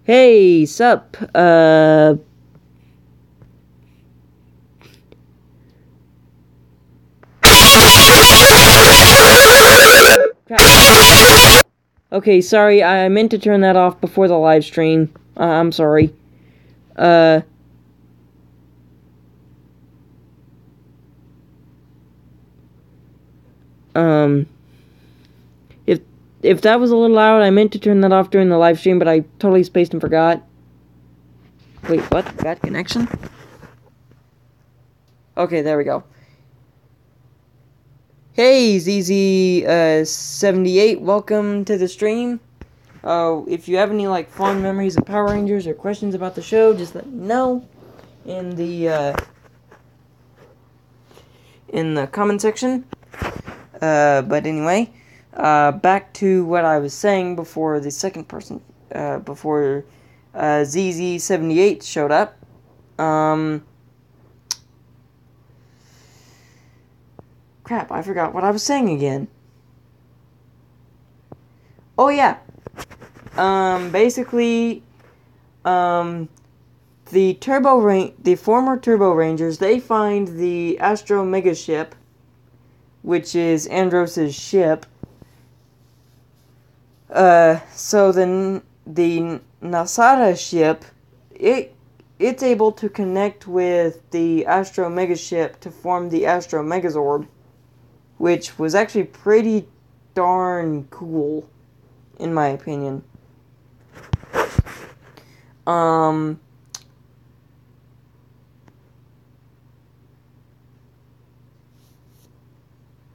Hey, sup? Okay, sorry, I meant to turn that off before the live stream. I'm sorry. If that was a little loud, I meant to turn that off during the live stream, but I totally spaced and forgot. Wait, what? Bad connection? Okay, there we go. Hey, ZZ78, welcome to the stream. If you have any, like, fond memories of Power Rangers or questions about the show, just let me know in the comment section. But anyway, back to what I was saying before the second person, before ZZ78 showed up. Crap, I forgot what I was saying again. Oh yeah. Basically, the former Turbo Rangers, they find the Astro Mega ship, which is Andros's ship. So the Nasada ship, it's able to connect with the Astro Mega ship to form the Astro Megazord, which was actually pretty darn cool, in my opinion.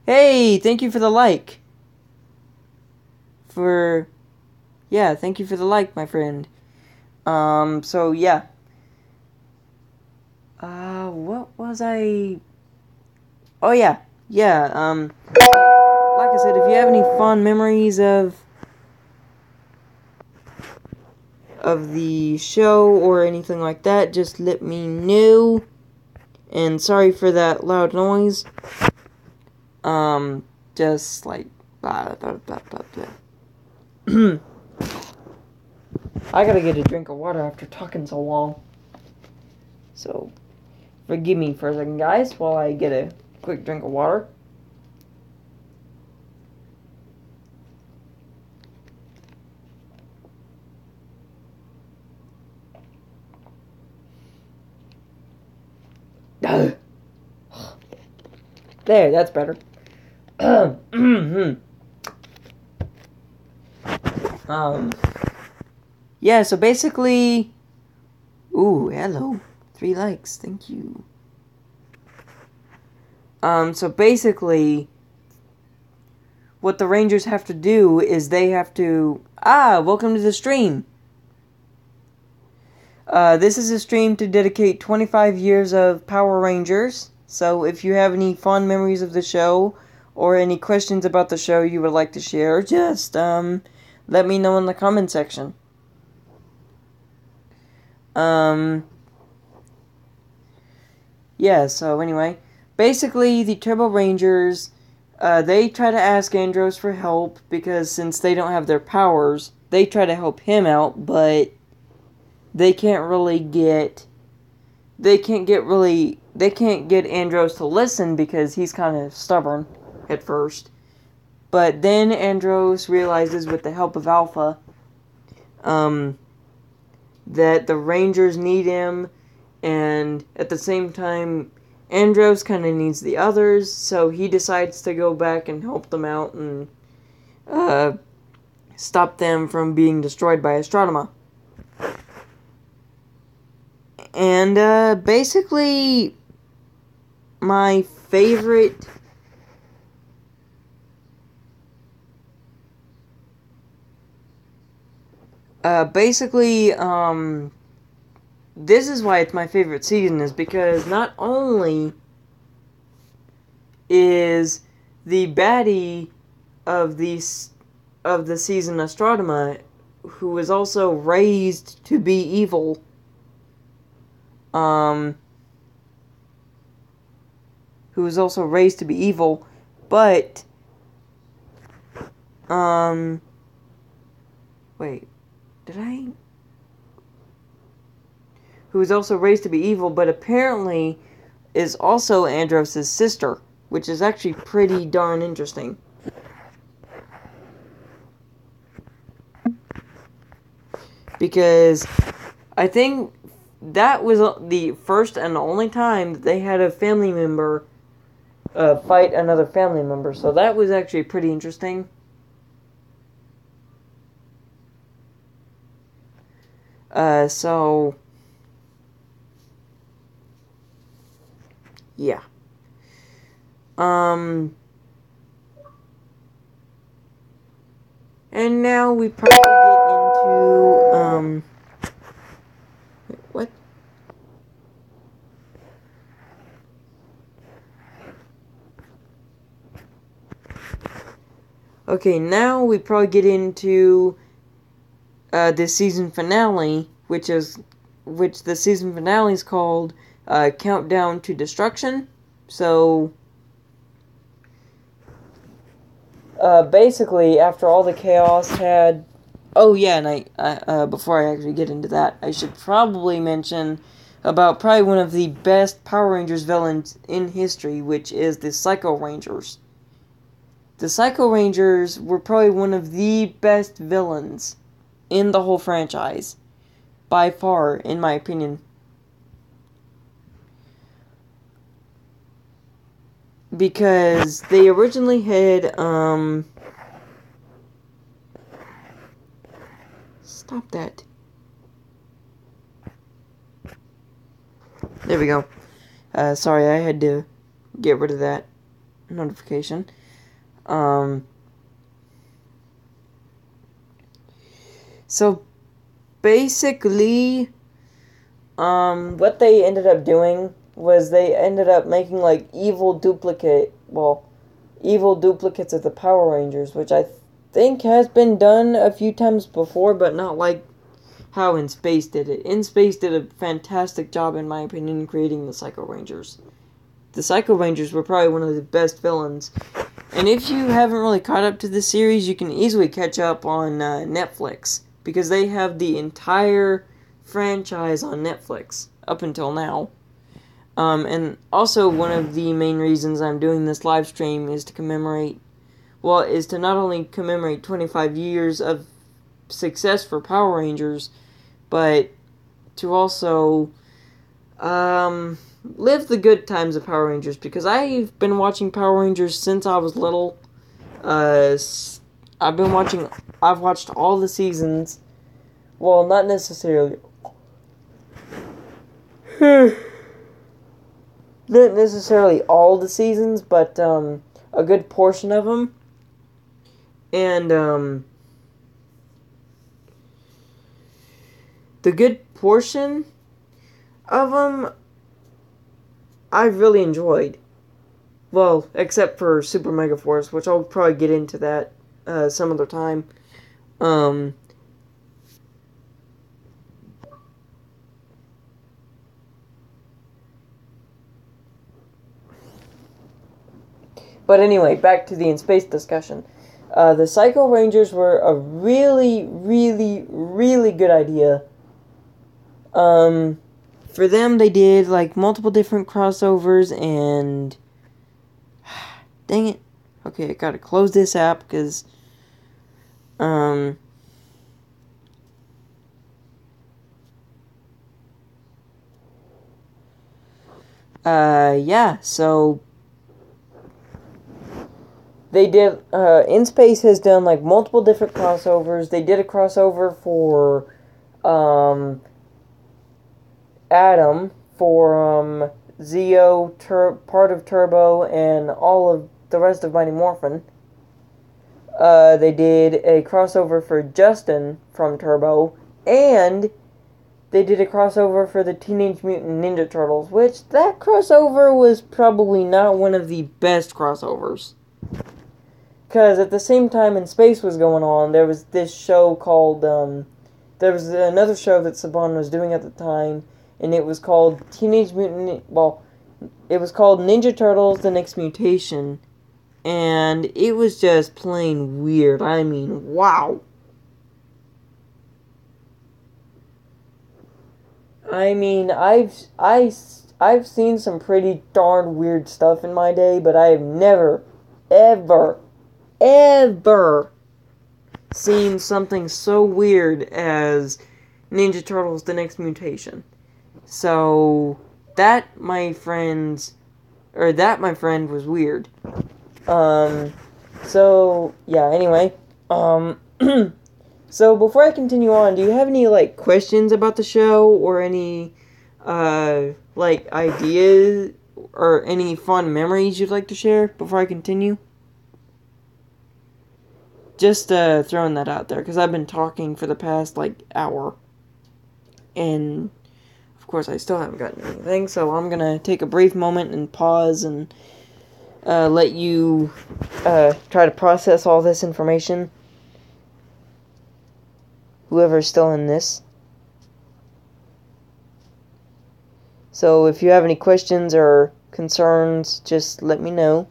Hey, thank you for the like. Thank you for the like, my friend. So yeah. What was I? Oh yeah, like I said, if you have any fond memories of the show or anything like that, just let me know. And sorry for that loud noise. Just like blah, blah, blah, blah, blah. I gotta get a drink of water after talking so long. So, forgive me for a second, guys, while I get a quick drink of water. There, that's better. Yeah, so basically... Ooh, hello. 3 likes, thank you. So basically, what the Rangers have to do is they have to... welcome to the stream. This is a stream to dedicate 25 years of Power Rangers. So if you have any fond memories of the show, or any questions about the show you would like to share, just, let me know in the comment section. Yeah, so anyway, basically the Turbo Rangers, they try to ask Andros for help, because since they don't have their powers, they try to help him out, but they can't get Andros to listen, because he's kind of stubborn at first. But then Andros realizes, with the help of Alpha, that the Rangers need him, and at the same time, Andros kind of needs the others, so he decides to go back and help them out and stop them from being destroyed by Astronema. And basically, my favorite Basically, this is why it's my favorite season, is because not only is the baddie of the season Astrodema, who is also raised to be evil, but wait, did I? Who is also raised to be evil, but apparently is also Andros' sister, which is actually pretty darn interesting. Because I think that was the first and only time that they had a family member fight another family member, so that was actually pretty interesting. So yeah. And now we probably get into wait, what? Okay, now we probably get into the season finale, which the season finale is called Countdown to Destruction. So basically, after all the chaos had... Oh yeah, and I before I actually get into that, I should probably mention about probably one of the best Power Rangers villains in history, which is the Psycho Rangers. The Psycho Rangers were probably one of the best villains in the whole franchise, by far, in my opinion. Because they originally had, stop that. There we go. Sorry, I had to get rid of that notification. So, basically, what they ended up doing was they ended up making, like, evil duplicates of the Power Rangers, which I think has been done a few times before, but not like how In Space did it. In Space did a fantastic job, in my opinion, creating the Psycho Rangers. The Psycho Rangers were probably one of the best villains. And if you haven't really caught up to this series, you can easily catch up on Netflix, because they have the entire franchise on Netflix up until now. And also one of the main reasons I'm doing this live stream is to not only commemorate 25 years of success for Power Rangers, but to also live the good times of Power Rangers, because I've been watching Power Rangers since I was little. I've watched all the seasons. Well, not necessarily. Not necessarily all the seasons, but a good portion of them. And the good portion of them I've really enjoyed. Well, except for Super Mega Force, which I'll probably get into that some other time. But anyway, back to the In Space discussion. The Psycho Rangers were a really, really, really good idea. For them, they did, like, multiple different crossovers, and... Dang it. Okay, I gotta close this app, because... yeah, so... They did, In Space has done, like, multiple different crossovers. They did a crossover for, Adam, for, Zeo, part of Turbo, and all of the rest of Mighty Morphin. They did a crossover for Justin from Turbo, and they did a crossover for the Teenage Mutant Ninja Turtles, which that crossover was probably not one of the best crossovers. Because at the same time in space was going on, there was this show called, there was another show that Saban was doing at the time, and it was called it was called Ninja Turtles: The Next Mutation, and it was just plain weird. I mean, wow. I mean, I've seen some pretty darn weird stuff in my day, but I have never, ever, ever seen something so weird as Ninja Turtles: The Next Mutation. So that, my friend, was weird. So yeah, anyway, so before I continue on, do you have any, like, questions about the show, or any, like, ideas, or any fun memories you'd like to share before I continue? Just, throwing that out there, because I've been talking for the past, like, hour, and, of course, I still haven't gotten anything, so I'm gonna take a brief moment and pause and, let you, try to process all this information. Whoever's still in this. So if you have any questions or concerns, just let me know.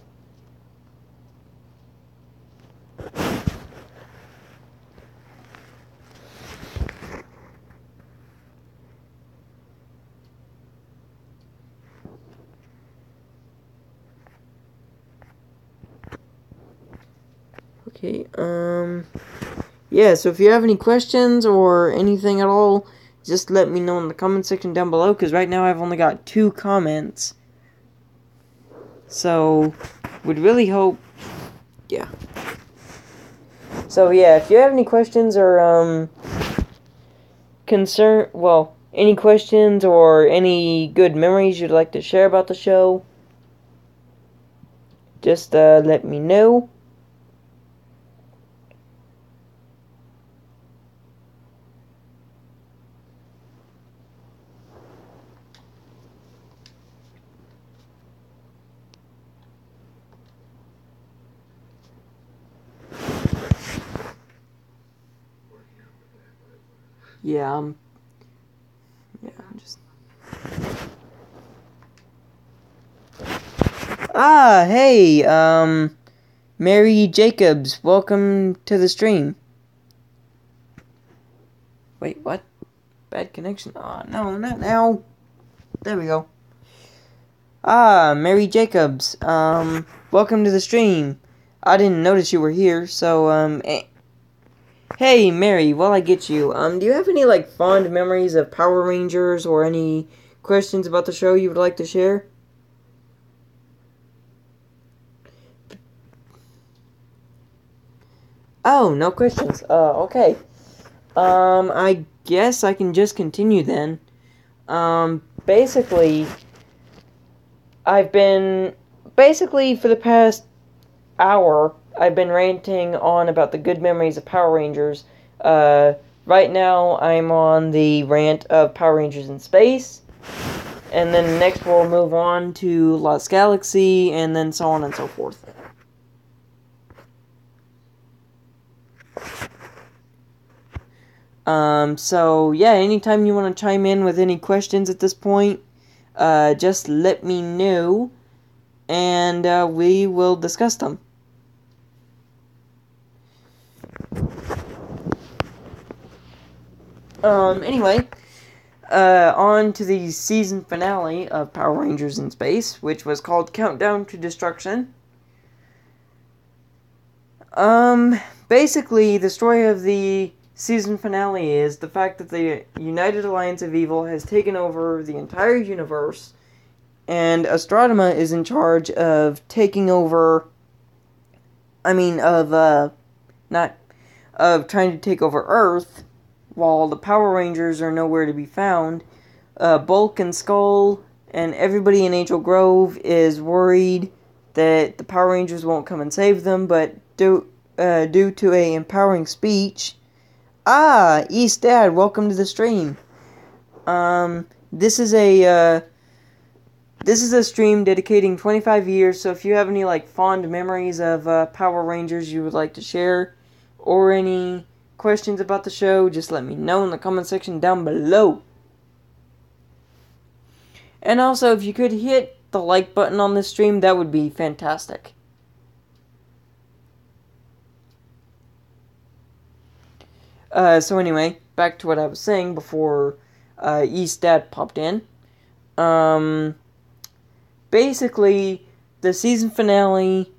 Okay, yeah, so if you have any questions or anything at all, just let me know in the comment section down below, because right now I've only got 2 comments. So, would really hope, yeah. So, yeah, if you have any questions or, any questions or any good memories you'd like to share about the show, just, let me know. Yeah, I'm just... Hey, Mary Jacobs, welcome to the stream. Wait, what? Bad connection? No, not now. There we go. Mary Jacobs, welcome to the stream. I didn't notice you were here, so, Hey, Mary, while I get you, do you have any, like, fond memories of Power Rangers, or any questions about the show you would like to share? Oh, no questions. Okay. I guess I can just continue then. Basically, for the past hour, I've been ranting on about the good memories of Power Rangers. Right now, I'm on the rant of Power Rangers in Space, and then next we'll move on to Lost Galaxy, and then so on and so forth. So yeah, anytime you want to chime in with any questions at this point, just let me know, and, we will discuss them. Anyway, on to the season finale of Power Rangers in Space, which was called Countdown to Destruction. Basically, the story of the season finale is the fact that the United Alliance of Evil has taken over the entire universe, and Astrodema is in charge of taking over, of trying to take over Earth, while the Power Rangers are nowhere to be found. Bulk and Skull and everybody in Angel Grove is worried that the Power Rangers won't come and save them, but due to a empowering speech. East Dad, welcome to the stream. This is a stream dedicating 25 years, so if you have any, like, fond memories of, Power Rangers you would like to share, or any questions about the show, just let me know in the comment section down below. And also, if you could hit the like button on this stream, that would be fantastic. So anyway, back to what I was saying before East Dad popped in. Basically, the season finale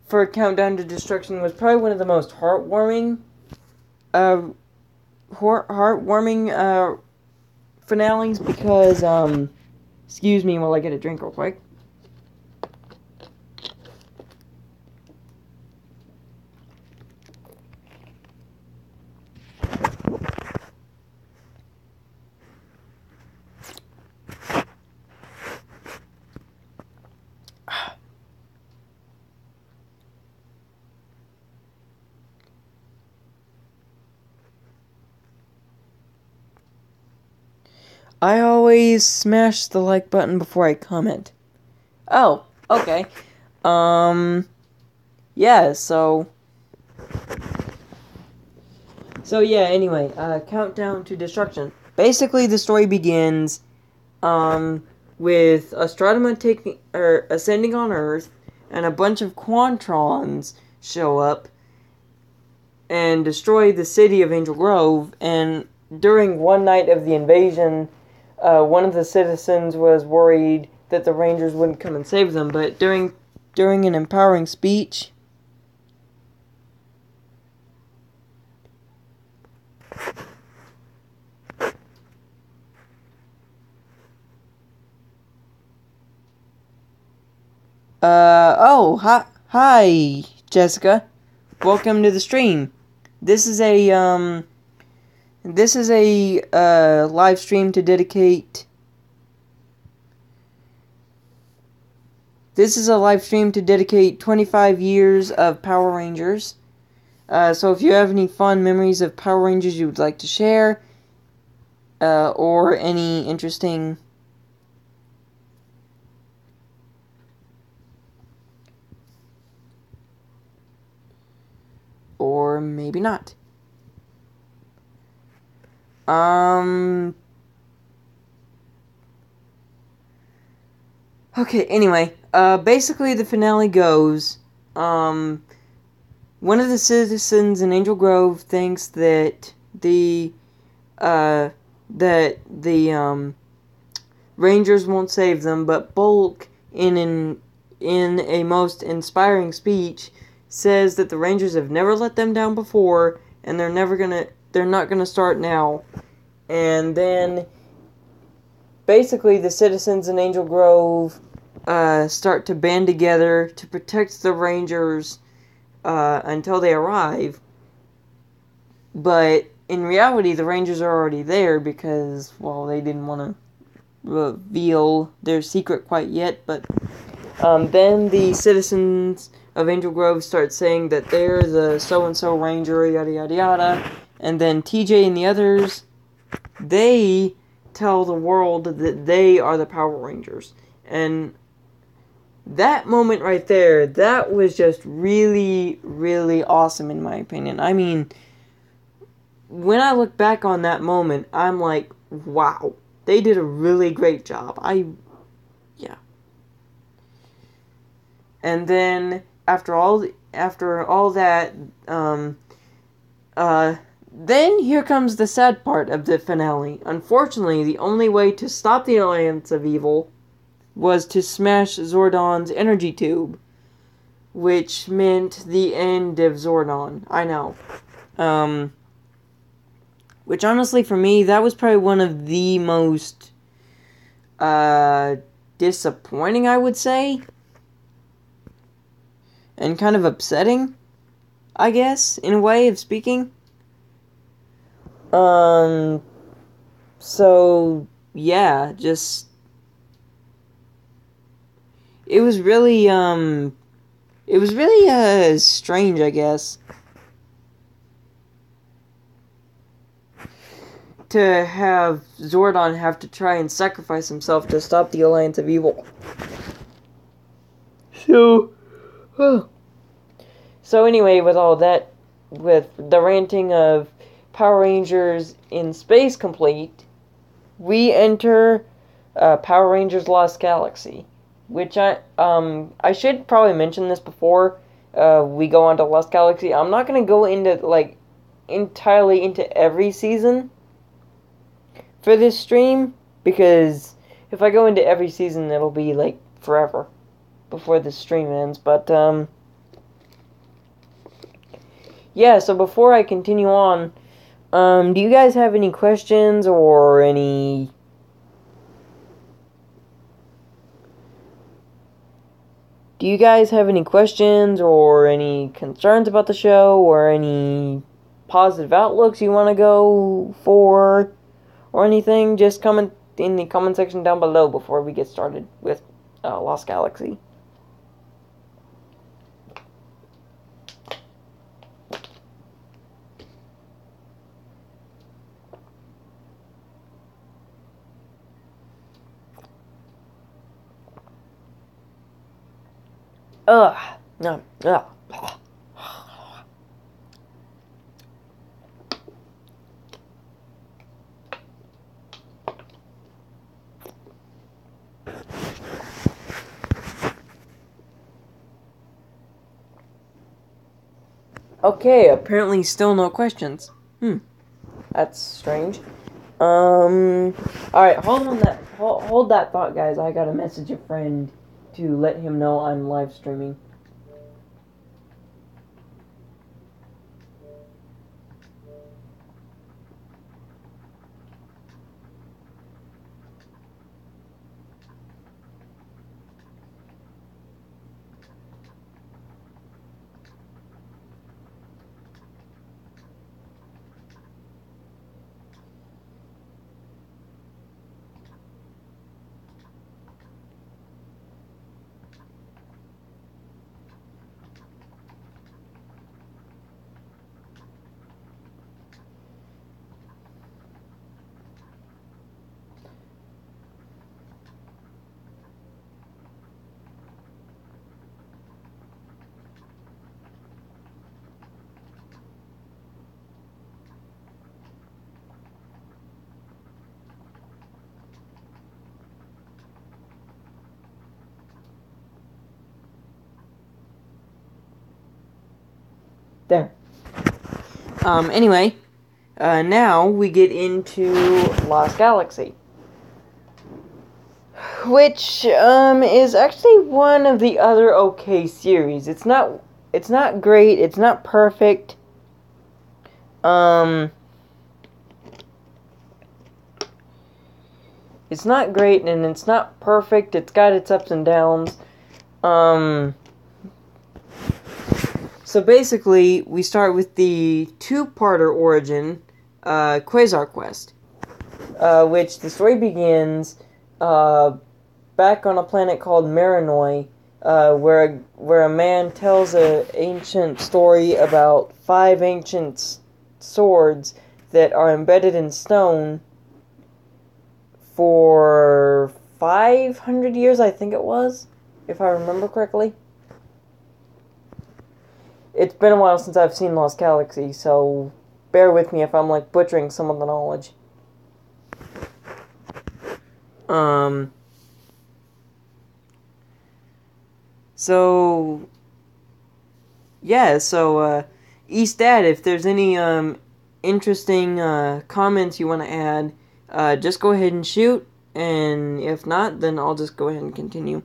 for Countdown to Destruction was probably one of the most heartwarming finales because, excuse me while I get a drink real quick. I always smash the like button before I comment. Oh, okay. Yeah, so yeah, anyway, Countdown to Destruction. Basically, the story begins, with Astronema ascending on Earth, and a bunch of Quantrons show up and destroy the city of Angel Grove, and during one night of the invasion, one of the citizens was worried that the Rangers wouldn't come and save them, but during an empowering speech, hi, Jessica. Welcome to the stream. This is a live stream to dedicate... This is a live stream to dedicate 25 years of Power Rangers. So if you have any fond memories of Power Rangers you would like to share, or any interesting... or maybe not. Okay, anyway, basically the finale goes, one of the citizens in Angel Grove thinks that the Rangers won't save them, but Bulk, in a most inspiring speech, says that the Rangers have never let them down before, and they're not gonna start now. And then, basically, the citizens in Angel Grove start to band together to protect the Rangers until they arrive. But in reality, the Rangers are already there because, well, they didn't want to reveal their secret quite yet. But then the citizens of Angel Grove start saying that they're the so-and-so Ranger, yada yada yada. And then TJ and the others, they tell the world that they are the Power Rangers. And that moment right there, that was just really, really awesome in my opinion. I mean, when I look back on that moment, I'm like, wow, they did a really great job. Yeah. And then after all that, then here comes the sad part of the finale. Unfortunately, the only way to stop the Alliance of Evil was to smash Zordon's energy tube, which meant the end of Zordon. I know. Which honestly, for me, that was probably one of the most disappointing, I would say, and kind of upsetting, I guess, in a way of speaking. So, yeah, just... It was really, it was really strange, I guess, to have Zordon have to try and sacrifice himself to stop the Alliance of Evil. So anyway, with all that, with the ranting of Power Rangers in Space complete, we enter Power Rangers Lost Galaxy, which I should probably mention this before we go on to Lost Galaxy. I'm not gonna go into entirely into every season for this stream, because if I go into every season, it'll be forever before the stream ends. But yeah, so before I continue on, do you guys have any questions or any concerns about the show, or any positive outlooks you want to go for, or anything? Just comment in the comment section down below before we get started with Lost Galaxy. Ugh. Okay, apparently still no questions. That's strange. Alright, hold that thought, guys. I gotta message a friend to let him know I'm live streaming. There. Anyway, now we get into Lost Galaxy, which is actually one of the other okay series. It's not great, it's not perfect. It's not great and it's not perfect. It's got its ups and downs. So basically, we start with the two-parter origin, Quasar Quest, which the story begins back on a planet called Marinoi, where a man tells an ancient story about 5 ancient swords that are embedded in stone for 500 years, I think it was, if I remember correctly. It's been a while since I've seen Lost Galaxy, so bear with me if I'm butchering some of the knowledge. So yeah, East Dad, if there's any interesting comments you want to add, just go ahead and shoot, and if not, then I'll just go ahead and continue.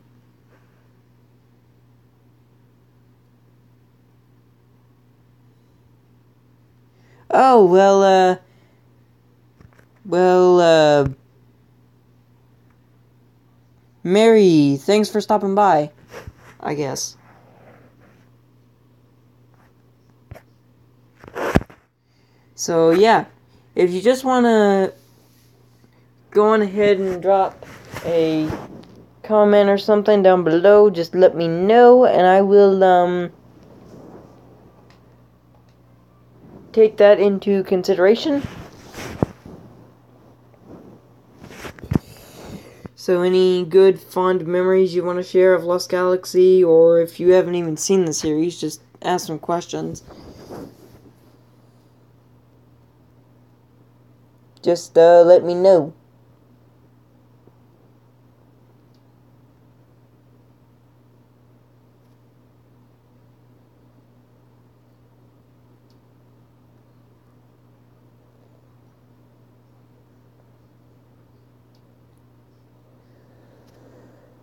Oh, Mary, thanks for stopping by, I guess. So, yeah, if you just want to go on ahead and drop a comment or something down below, just let me know, and I will take that into consideration. So any good fond memories you want to share of Lost Galaxy, or if you haven't even seen the series, just ask some questions. Just let me know.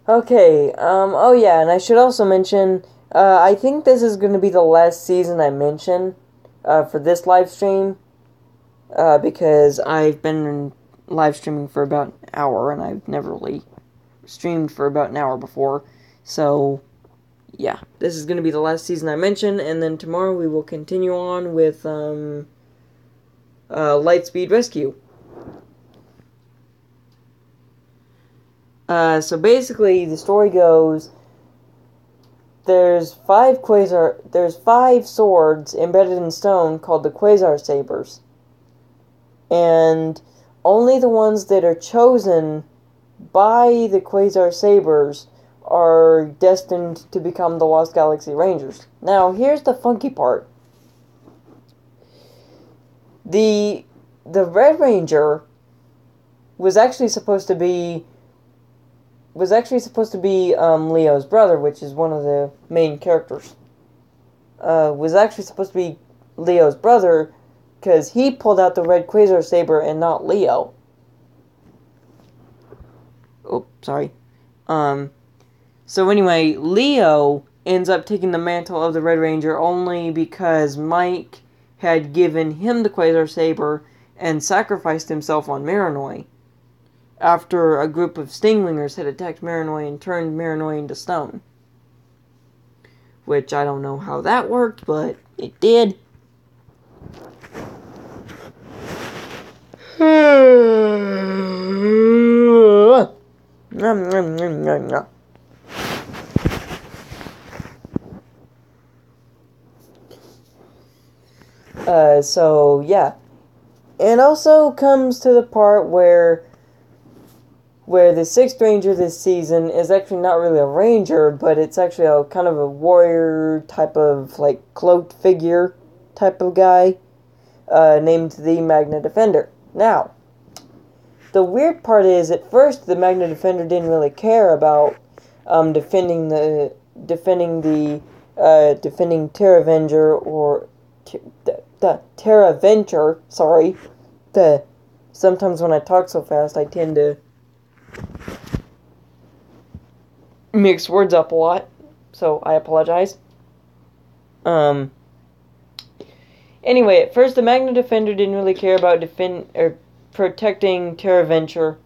Okay, oh yeah, and I should also mention, I think this is going to be the last season I mention, for this live stream, because I've been live streaming for about an hour, and I've never really streamed for about an hour before, so, yeah, this is going to be the last season I mention, and then tomorrow we will continue on with, Lightspeed Rescue. So basically, the story goes, there's five swords embedded in stone called the Quasar Sabers. And only the ones that are chosen by the Quasar Sabers are destined to become the Lost Galaxy Rangers. Now, here's the funky part. The Red Ranger was actually supposed to be Leo's brother, which is one of the main characters. Was actually supposed to be Leo's brother, because he pulled out the red Quasar Saber and not Leo. Oh, sorry. So anyway, Leo ends up taking the mantle of the Red Ranger only because Mike had given him the Quasar Saber and sacrificed himself on Marinoy, after a group of Stinglingers had attacked Marinoy and turned Marinoy into stone. Which, I don't know how that worked, but it did. So, yeah. And also comes to the part where the sixth ranger this season is actually not really a ranger, but it's actually a kind of a warrior type of, like, cloaked figure type of guy, named the Magna Defender. Now, the weird part is, at first, the Magna Defender didn't really care about defending Terravenger, or the Terraventure, sorry. Sometimes when I talk so fast, I tend to mix words up a lot, so I apologize. Anyway, at first the Magna Defender didn't really care about protecting Terraventure.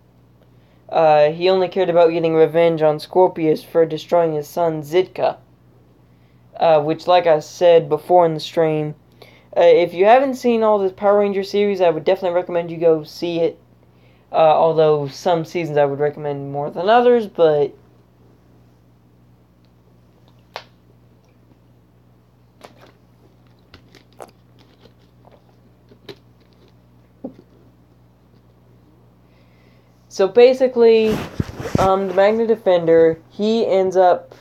He only cared about getting revenge on Scorpius for destroying his son Zitka. Which, like I said before in the stream, if you haven't seen all the Power Ranger series, I would definitely recommend you go see it. Although some seasons I would recommend more than others, but so basically, the Magna Defender, he ends up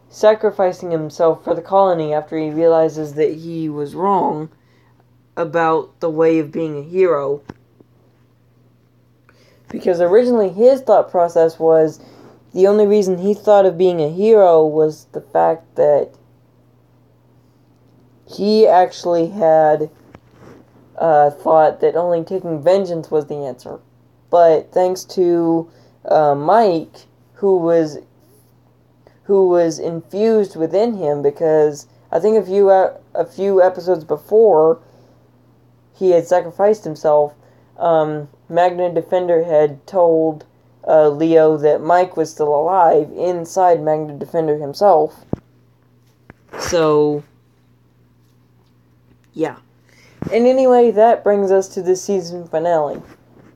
sacrificing himself for the colony after he realizes that he was wrong about the way of being a hero. Because originally his thought process was, the only reason he thought of being a hero was the fact that he actually had thought that only taking vengeance was the answer. But thanks to Mike, who was infused within him, because I think a few episodes before he had sacrificed himself, Magna Defender had told Leo that Mike was still alive inside Magna Defender himself. So, yeah. And anyway, that brings us to the season finale,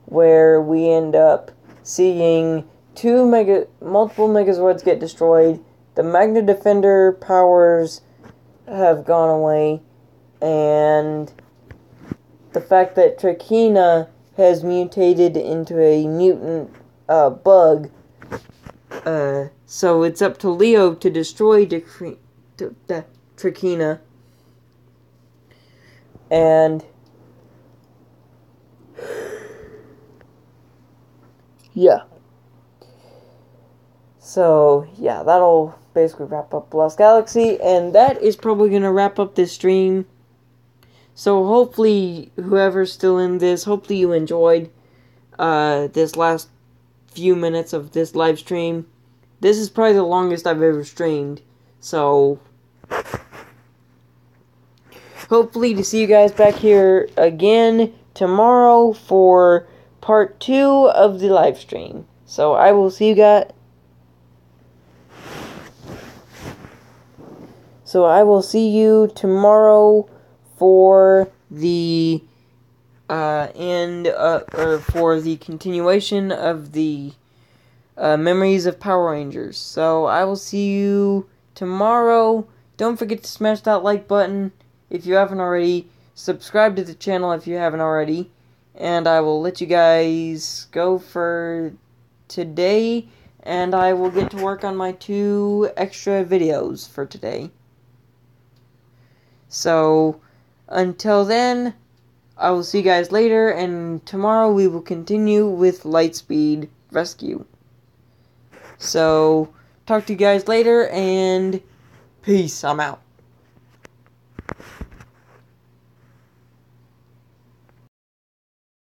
where we end up seeing multiple Megazords get destroyed. The Magna Defender powers have gone away, and the fact that Trachina has mutated into a mutant bug. So it's up to Leo to destroy Trachina. And yeah. So yeah, that'll basically wrap up Lost Galaxy, and that is probably gonna wrap up this stream. So hopefully, whoever's still in this, hopefully you enjoyed this last few minutes of this live stream. This is probably the longest I've ever streamed. So hopefully to see you guys back here again tomorrow for part 2 of the live stream. So I will see you guys. So I will see you tomorrow for the for the continuation of the Memories of Power Rangers. So I will see you tomorrow. Don't forget to smash that like button if you haven't already. Subscribe to the channel if you haven't already. And I will let you guys go for today. And I will get to work on my 2 extra videos for today. So, until then, I will see you guys later, and tomorrow we will continue with Lightspeed Rescue. So, talk to you guys later, and peace. I'm out.